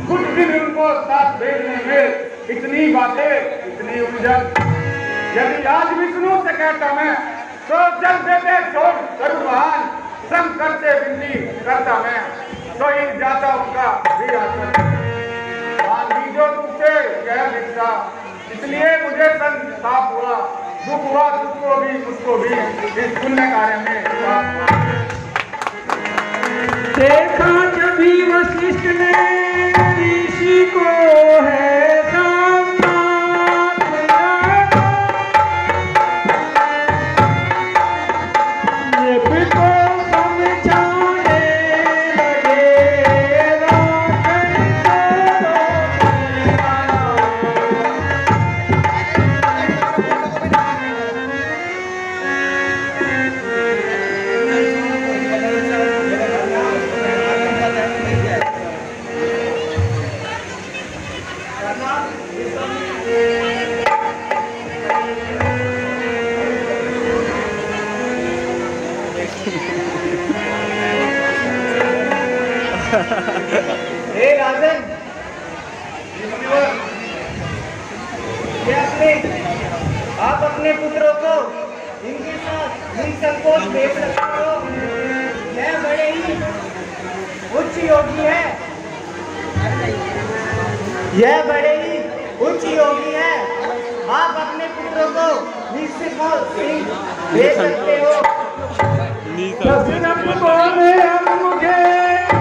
कुछ दिन उनको साथ भेजने में इतनी बातें, इतनी उलझन। यदि आज विष्णु से कहता मैं तो चल देते छोड़ करूँ वाहन, संग करते विनती करता मैं तो इन जाता उनका भी आसन। मान जो तुझसे कह लिखता, इसलिए मुझे संताप हुआ, दुख हुआ तुझको भी मुझको भी इस पुण्य कार्य में पाप हुआ। देखा जभी वशिष्ठ ने ऋषि को है हे राजन, आप अपने पुत्रों को इनके साथ निसंकोच भेज सकते हो। यह बड़े ही उच्च योगी है, यह बड़े ही उच्च योगी है। आप अपने पुत्रों को निसंकोच भेज सकते हो। दशरथ बोले अब मुझे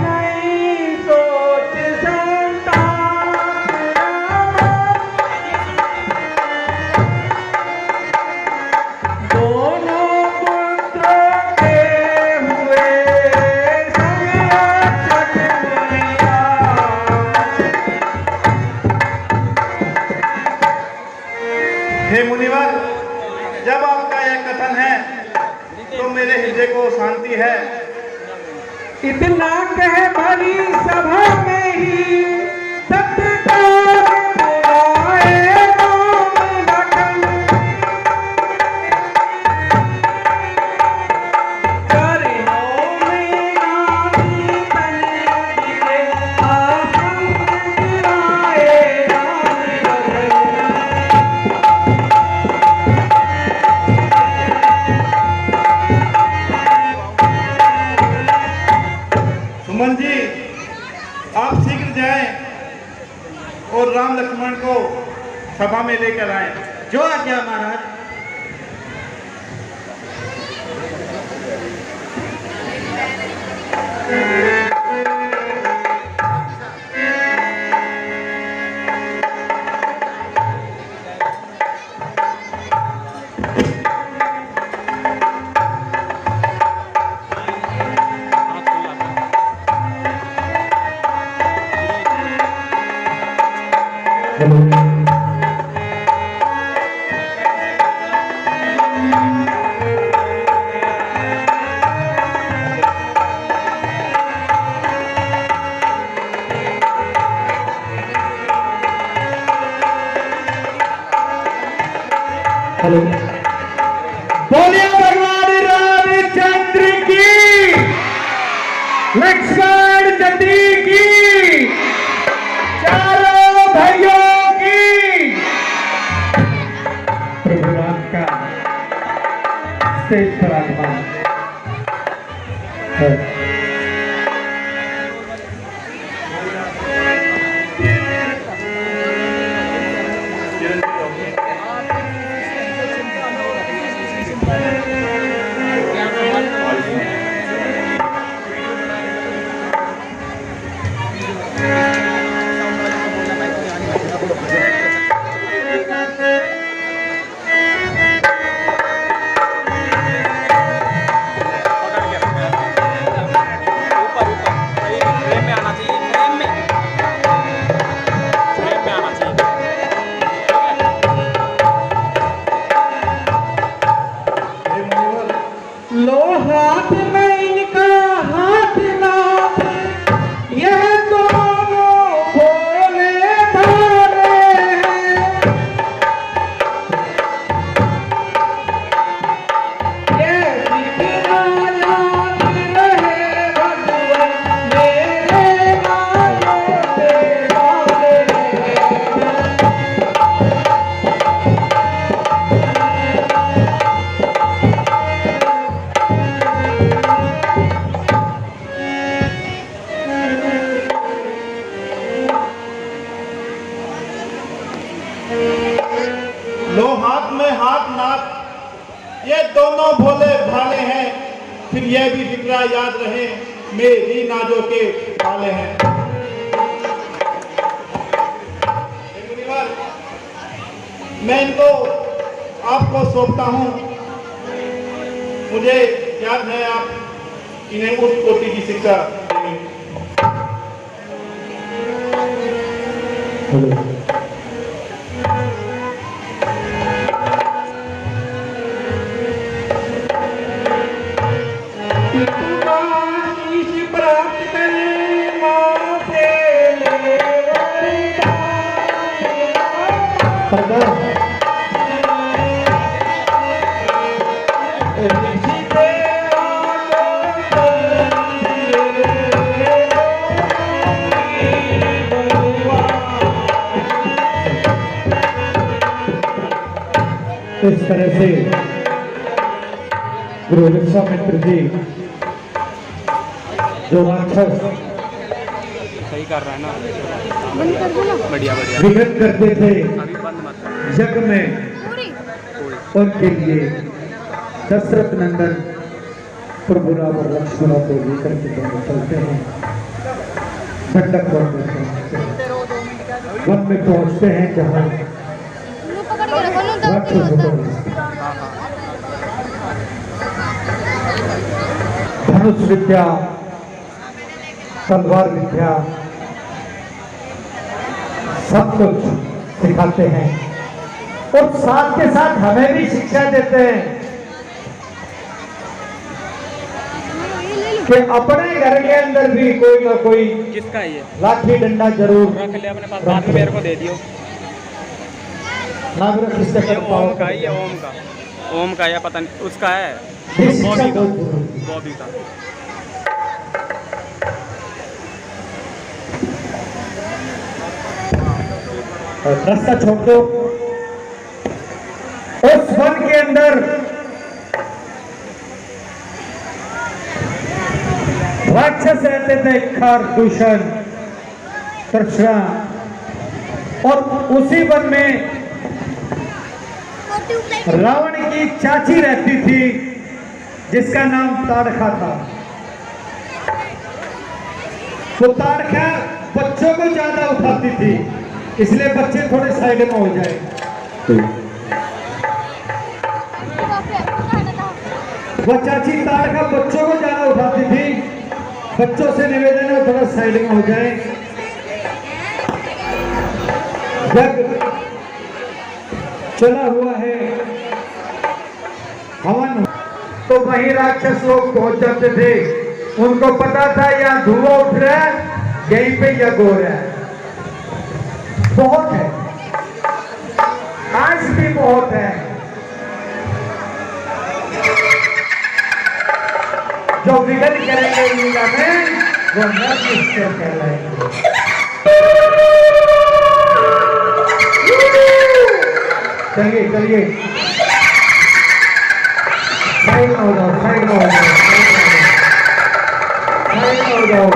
नहीं सोच संतान दोनों पुत्रों के हुए हे मुनिवर, जब आपका यह कथन है तो मेरे हृदय को शांति है। इतना कह भरी सभा में ही सत्कार बुलाए राम लखन चरणों में नारी तन गिरे आसन गिराए राम लखन। सुमन जी, आप शीघ्र जाएं और राम लक्ष्मण को सभा में लेकर आएं। जो आज्ञा महाराज। हेलो, बोलिए भगवान रामचंद्र की, लक्ष्मण जी की, चारों भाइयों की। प्रभु राम का स्टेज पर आगमन है। लो हाथ में इनका हाथ नाथ, यह दोनों भोले भाले हैं। ये बिना याद रहे भगवान मेरे नालों पे वाले हैं। लो हाथ में हाथ नाथ, ये दोनों भोले भाले हैं। फिर यह भी फिक्रा याद रहे मेरी नाजों के भाले हैं। हे मुनिवर, मैं इनको आपको सौंपता हूँ। मुझे याद है आप इन्हें उस कोटि की शिक्षा देंगे। प्राप्त करें माँ से वरदान। इस तरह से गुरु विश्वामित्र जी जो राक्षस सही कर रहा है ना, बढ़िया बढ़िया। विघट करते थे अभी बंद मत कर। जग में, उनके लिए दशरथ नंदन प्रभु राम और लक्ष्मण को लेकर के दोनों चलते हैं। दंडक वन में पहुंचते हैं जहाँ राक्षसों को धनुष विद्या, तलवार विद्या सब कुछ सिखाते हैं और साथ के साथ हमें भी शिक्षा देते हैं कि अपने घर के अंदर भी कोई ना कोई किसका है ये? लाठी डंडा जरूर रख ले अपने पास, बाद में मेरे को दे दियो। ना मेरा किससे ये कर ओम का पाओ। है, ये ओम का, ओम का या पता नहीं उसका है, ये शिक्षा बॉबी का, बहुत जरूरी है। बॉबी का। रास्ता छोड़ दो। उस वन के अंदर राक्षस रहते थे, खर, दूषण, तृष्णा, और उसी वन में रावण की चाची रहती थी जिसका नाम ताड़का था। वो ताड़का बच्चों को ज्यादा उठाती थी, इसलिए बच्चे थोड़े साइड में हो जाए। वो चाची ताड़का बच्चों को ज्यादा उठाती थी, बच्चों से निवेदन है थोड़ा साइड में हो जाए। जग चला हुआ है हवन, तो वहीं राक्षस लोग पहुंच जाते थे। उनको पता था यहाँ धुआं उठ रहा है, यहीं पे यज्ञ हो रहा है। बहुत है, आज भी बहुत है। जो विघट करेंगे लीला में वो नरनिश्चय कहलाएंगे। चलिए चलिए, साइड हो जाओ, साइड हो जाओ, साइड हो जाओ।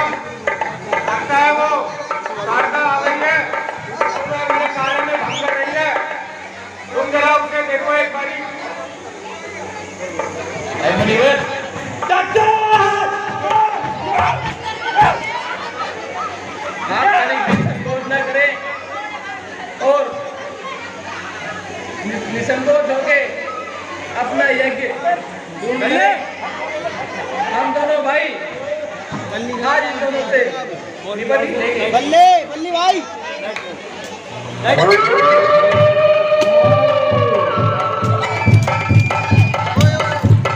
लगता है वो शारदा आ गई है, मेरे कार्य में भंग कर रही है। तुम जरा उसे देखो एक बारी। संकोच न करें और निसंकोच होके अपना यज्ञ ढूंढ लें। हम दोनों भाई आज इन दोनों से निपट ही लेंगे। बल्ले बल्ले भाई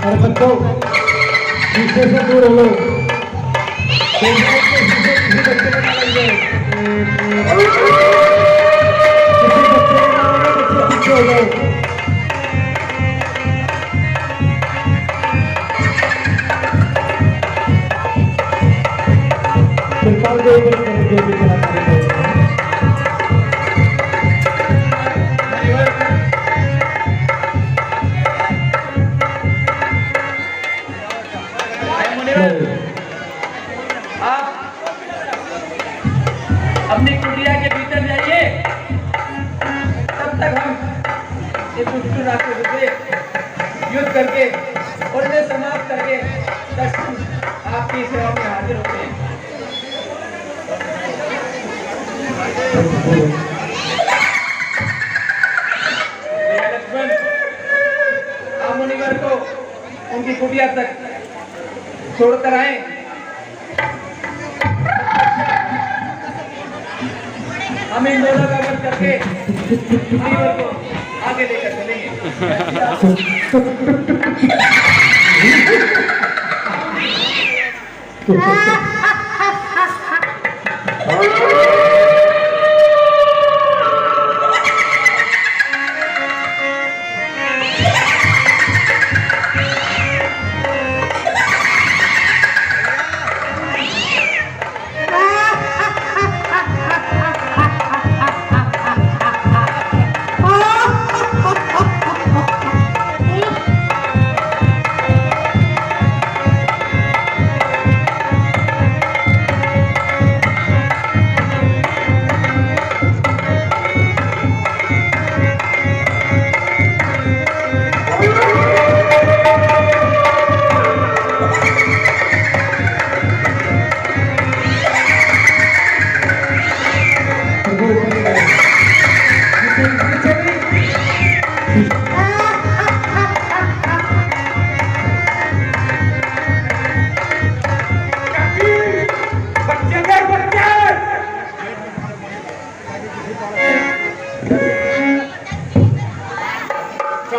अरे बच्चों पीछे से दूर हो लो। किसी बच्चे को ना लग जाए। किसी बच्चे को ना लगे, बच्चे पीछे हो जाओ। तिरपाल के ऊपर जो भी चला करेंगे। आप अपनी कुटिया के भीतर जाइए, तब तक हम एक दुष्ट राक्षस से युद्ध करके और इन्हें समाप्त करके आपकी सेवा में हाजिर होते हैं। लक्ष्मण आप मुनिवर को उनकी कुटिया तक छोड़कर आए। हम इन दोनों का वध करके मुनिवर को आगे लेकर चलेंगे।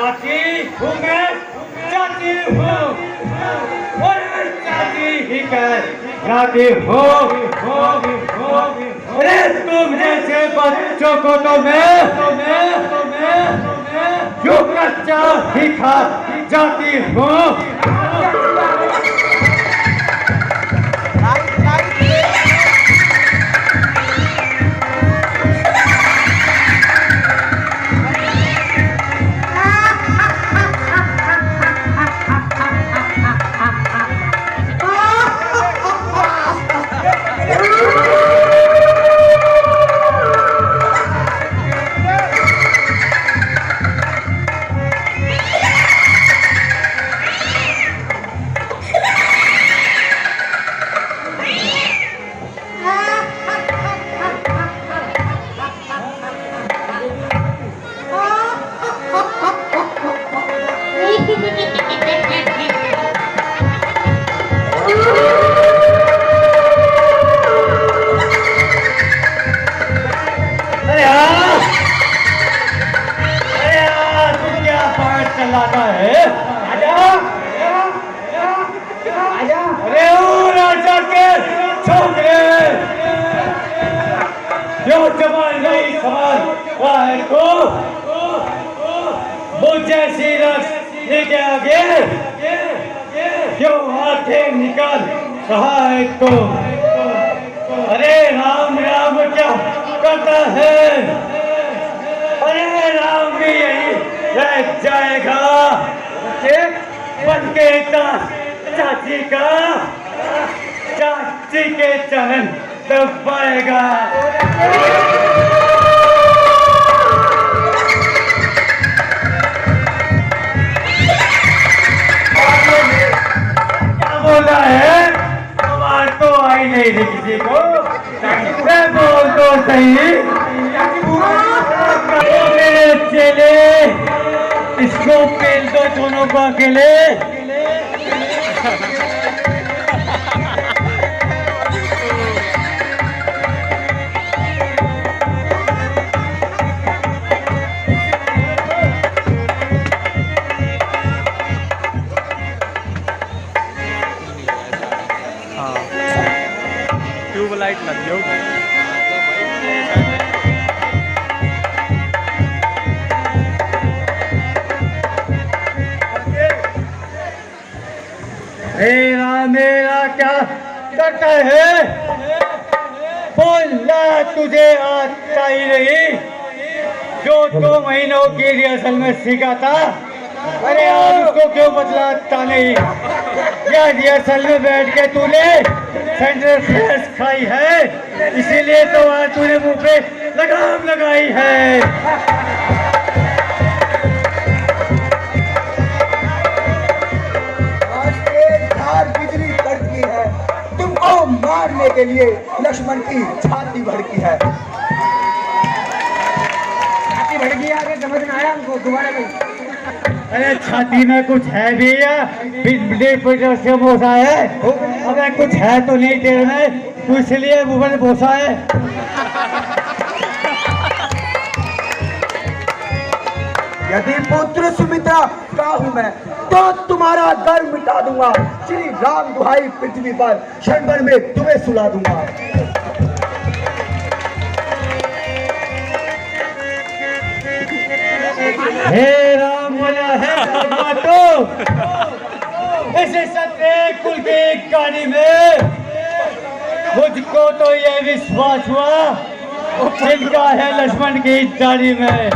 चाची हूँ मैं, चाची हूँ, और चाची ही कहलाती हूँ। अरे तुम जैसे बच्चों को तो मैं जो कच्चा ही खा जाती हूँ। क्यों हाथें निकाल रहा है तो? अरे राम राम क्या करता है? अरे राम भी यही रह जाएगा बन के चाची का, चाची के चरण दबाएगा। बोला है आवाज तो आई नहीं थी किसी को। मैं बोल तो सही। मेरे चेले इसको पेल दो दोनों को अकेले। ट्यूबलाइट लग गई। मेरा क्या करता है? बोलना तुझे आता ही नहीं जो 2 महीनों की रिहर्सल में सीखा था। अरे आज उसको क्यों बतलाता नहीं? क्या रिहर्सल में बैठ के तूने सेंट्रल फ्रेश खाई है, इसीलिए तो आज तूने मुंह पे लगाम लगाई है। बिजली कड़की है, तुमको मारने के लिए लक्ष्मण की छाती भड़की है। छाती भड़की आगे समझ में आया हमको दोबारा में। अरे छाती में कुछ है भी या बिजली से बोसा है? अबे कुछ है तो नहीं तेरे में, तू इसलिए मुंह में बोसा है। यदि पुत्र सुमित्रा का हूँ मैं तो तुम्हारा गर्व मिटा दूंगा। श्री राम दुहाई पृथ्वी पर क्षण भर में तुम्हें सुला दूंगा। हे राम बोला है तो ऐसे सत्य कुल की कहानी में मुझको तो ये विश्वास हुआ जिनका है लक्ष्मण की जारी में।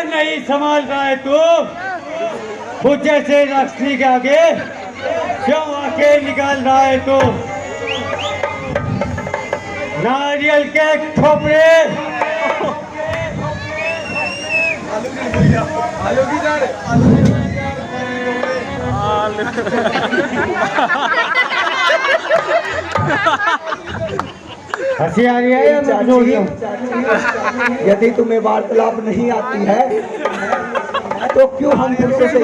घर नहीं संभाल रहा है तू, मुझे से लक्ष्मी के आगे क्यों आके निकाल रहा है तू? नारियल के ठोपरे हंसी आ रही है या मैं जोड़ रहा हूं? यदि तुम्हें वार्तालाप नहीं आती है तो क्यों हम पुरुषों से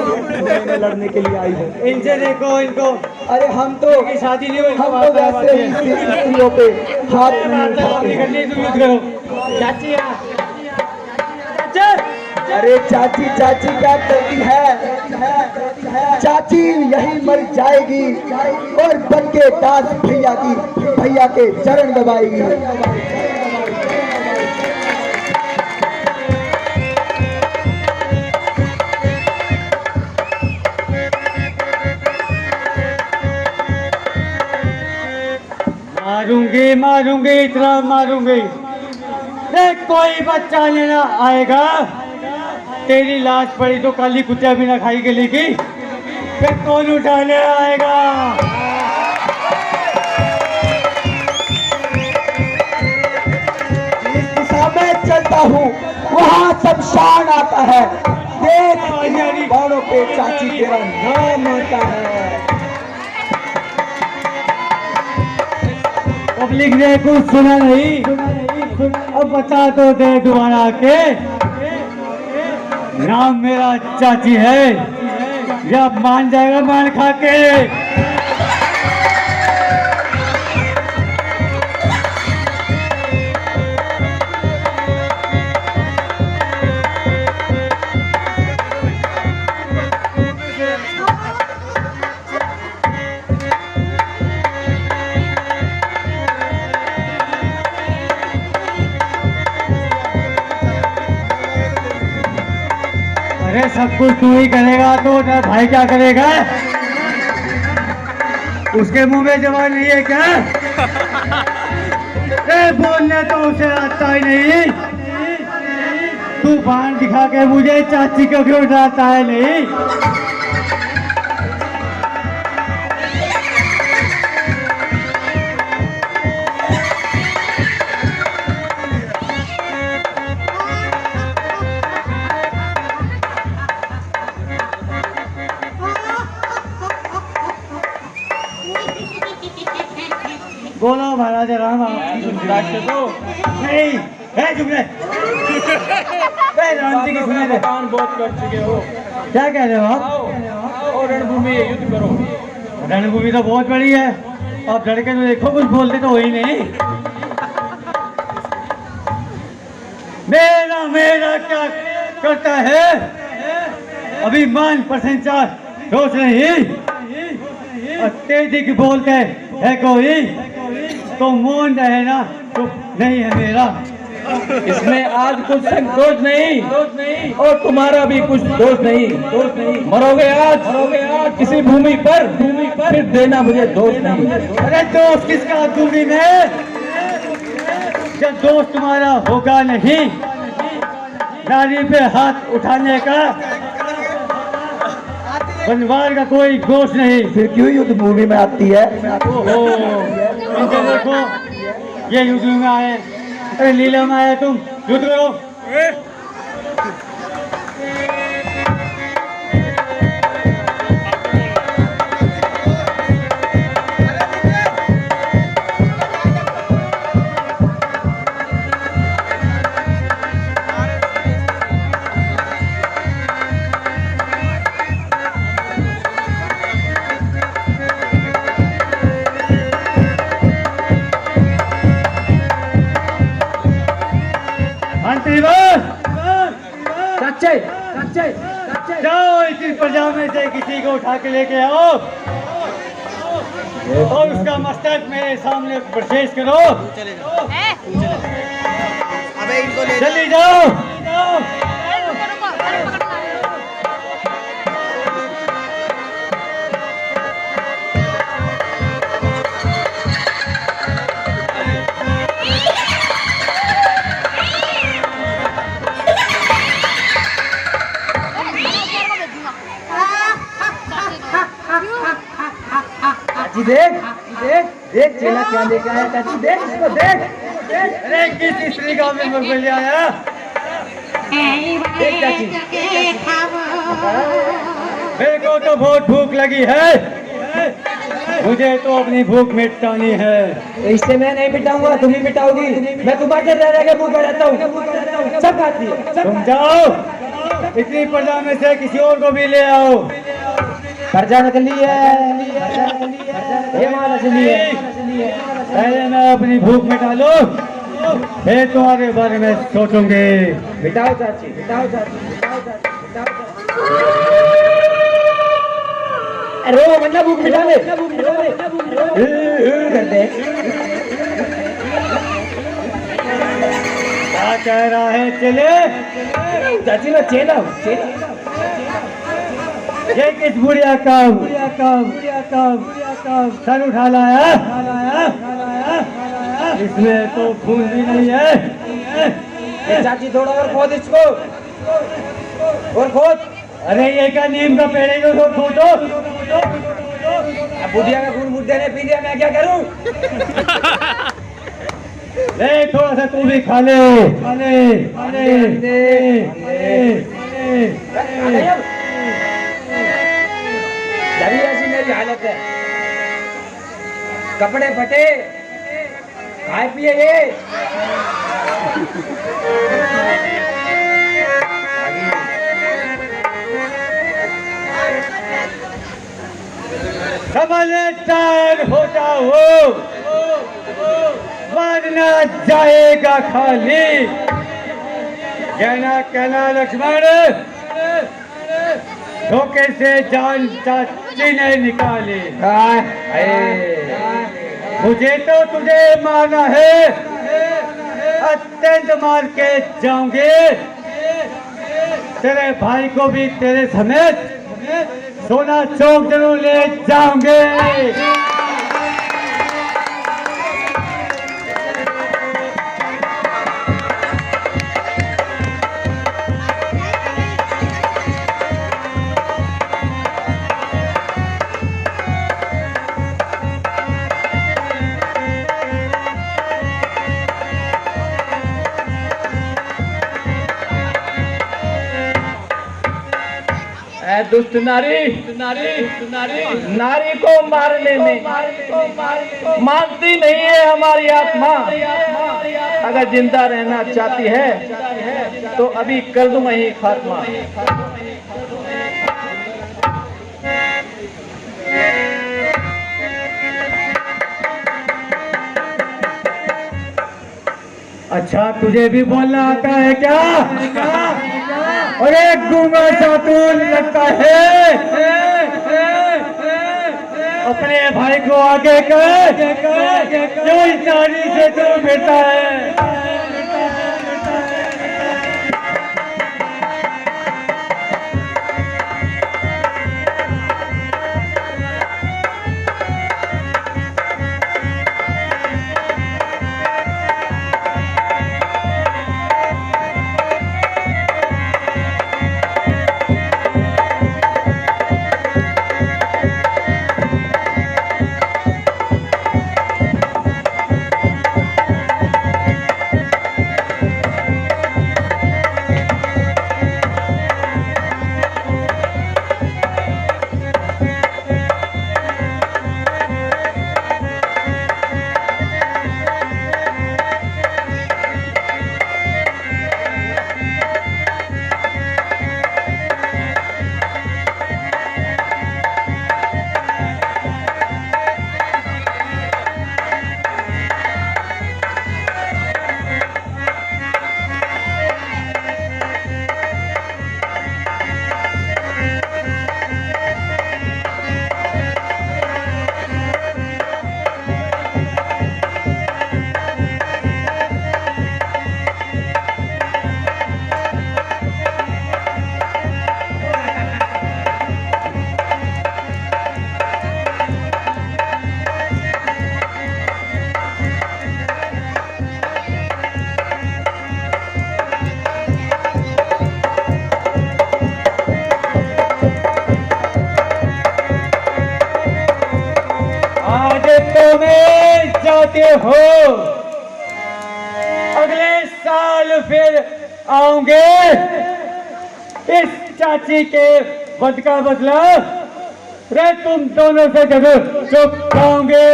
लड़ने के लिए आई हो? इनसे देखो इनको, अरे हम तो की शादी नहीं हुई, हम तो वैसे ही स्त्रियों पे हाथ नहीं उठाते। करनी तुम युद्ध करो। चाची अरे चाची चाची क्या करती है? चाची यही मर जाएगी और बन के दास भैया के चरण दबाएगी। मारूंगी इतना मारूंगी, देख कोई बच्चा लेना आएगा, तेरी लाश पड़ी तो काली कुत्ता भी ना खाई के लेगी, फिर कौन उठाने आएगा? जिस दिशा में चलता हूँ वहाँ शमशान आता है। देख बाणों पे चाची तेरा नाम आता है। पब्लिक ने कुछ सुना नहीं, अब बता तो दे दोबारा के। नाम मेरा चाची है, जब मान जाएगा मान खा के। अरे सब कुछ तू ही करेगा तो तेरा भाई क्या करेगा? उसके मुंह में जवान नहीं है क्या? बोलने तो उसे आता ही नहीं। तू बाण दिखा के मुझे चाची को क्यों डराता है? नहीं बोलो महाराजा राम आपकी तो नहीं है। चुप रहे राम जी की सुने थे। बहुत कर चुके हो, क्या कह रहे हो आप? और रणभूमि युद्ध करो। रणभूमि तो बहुत बड़ी है, आप लड़के तो देखो कुछ बोलते तो हो ही नहीं। मेरा क्या करता है? अभिमान प्रशंसा सोच नहीं, अत्यधिक बोलते है कोई तो मौन रहे ना, तो नहीं है मेरा। इसमें आज कुछ दोष नहीं और तुम्हारा भी कुछ दोष नहीं। मरोगे आज किसी भूमि पर फिर देना मुझे दोष नहीं। अरे दोस्त किसका दूंगी मैं, जब दोस्त तुम्हारा होगा नहीं। नारी पे हाथ उठाने का बनवार का कोई दोष नहीं। फिर क्यों युद्ध मूवी में आती है? इनसे देखो ये युद्ध में आए, अरे लीला में आए, तुम युद्ध करो। जाओ इसी प्रजा में से किसी को उठा के लेके आओ और उसका मस्तक मेरे सामने प्रवेश करो। जल्दी जाओ। क्या लेके आया चाची, देख इसको देख। अरे किस स्त्री का में ले आया? देख चाची, मेरे को तो बहुत भूख लगी है, मुझे तो अपनी भूख मिटानी है। इससे मैं नहीं मिटाऊंगा, तुम ही मिटाओगी। मैं तुम्हारे रह के भूखा रहता हूँ, सब खाती है। तुम जाओ, इतनी प्रजा में से किसी और को भी ले आओ। कर्जा नकली है, ये माल असली है। पहले मैं अपनी भूख मिटा लूं, फिर तुम्हारे बारे में सोचूंगे। मिटाओ चाची, मिटाओ चाची, मिटाओ चाची, मिटाओ चाची। अरे वो बंदा भूख मिटा ले, कर दे। क्या कह रहा है चले? चाची मैं चेला हूँ, चेला। ये किस बुढ़िया काम सर उठा लाया? इसमें तो खून भी नहीं है। चाची थोड़ा और खोद इसको, और खोद। अरे ये क्या नीम का पेड़ है जो खोदो? बुढ़िया का खून मुद्दे ने पी लिया, मैं क्या करूं? ले थोड़ा सा तू भी खा ले, खा ले, खा ले। जब ऐसी मेरी हालत है, कपड़े फटे, खाए पिए ये। समझदार हो जाओ, वरना जाएगा खाली। कहना लक्ष्मण, धोखे से जान चाची ने निकाली। मुझे तो तुझे मारना है, अत्यंत मार के जाऊंगे। तेरे भाई को भी तेरे समेत सोना चौक जरूर ले जाओगे। दुष्ट नारी, नारी को मारने में मानती नहीं है हमारी आत्मा। अगर जिंदा रहना चाहती है तो अभी कर दूंगा ही खात्मा। अच्छा तुझे भी बोलना आता है क्या? और एक गूंगा चातुर लगता है, अपने भाई को आगे कर, जो इस नारी से दूर फिरता है। जाते हो, अगले साल फिर आऊंगे इस चाची के वध का बदला रे तुम दोनों से जरूर चुकाओगे।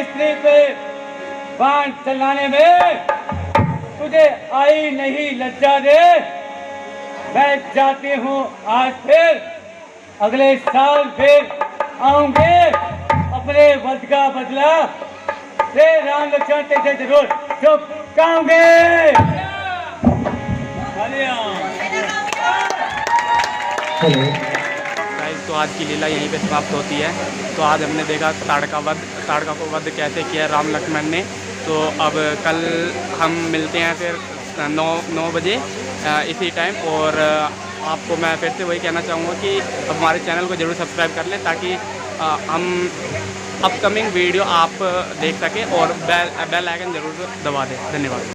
स्त्री पे बाण चलाने में तुझे आई नहीं लज्जा दे। मैं जाती हूँ आज फिर, अगले साल फिर आऊंगे अपने वध का बदला रे राम लक्ष्मण से जरूर चुकाऊंगे। तो आज की लीला यहीं पे समाप्त होती है। तो आज हमने देखा ताड़का को वध कैसे किया राम लक्ष्मण ने। तो अब कल हम मिलते हैं फिर 9 बजे इसी टाइम। और आपको मैं फिर से वही कहना चाहूँगा कि हमारे चैनल को ज़रूर सब्सक्राइब कर लें ताकि हम अपकमिंग वीडियो आप देख सकें और बेल आइकन ज़रूर दबा दें। धन्यवाद।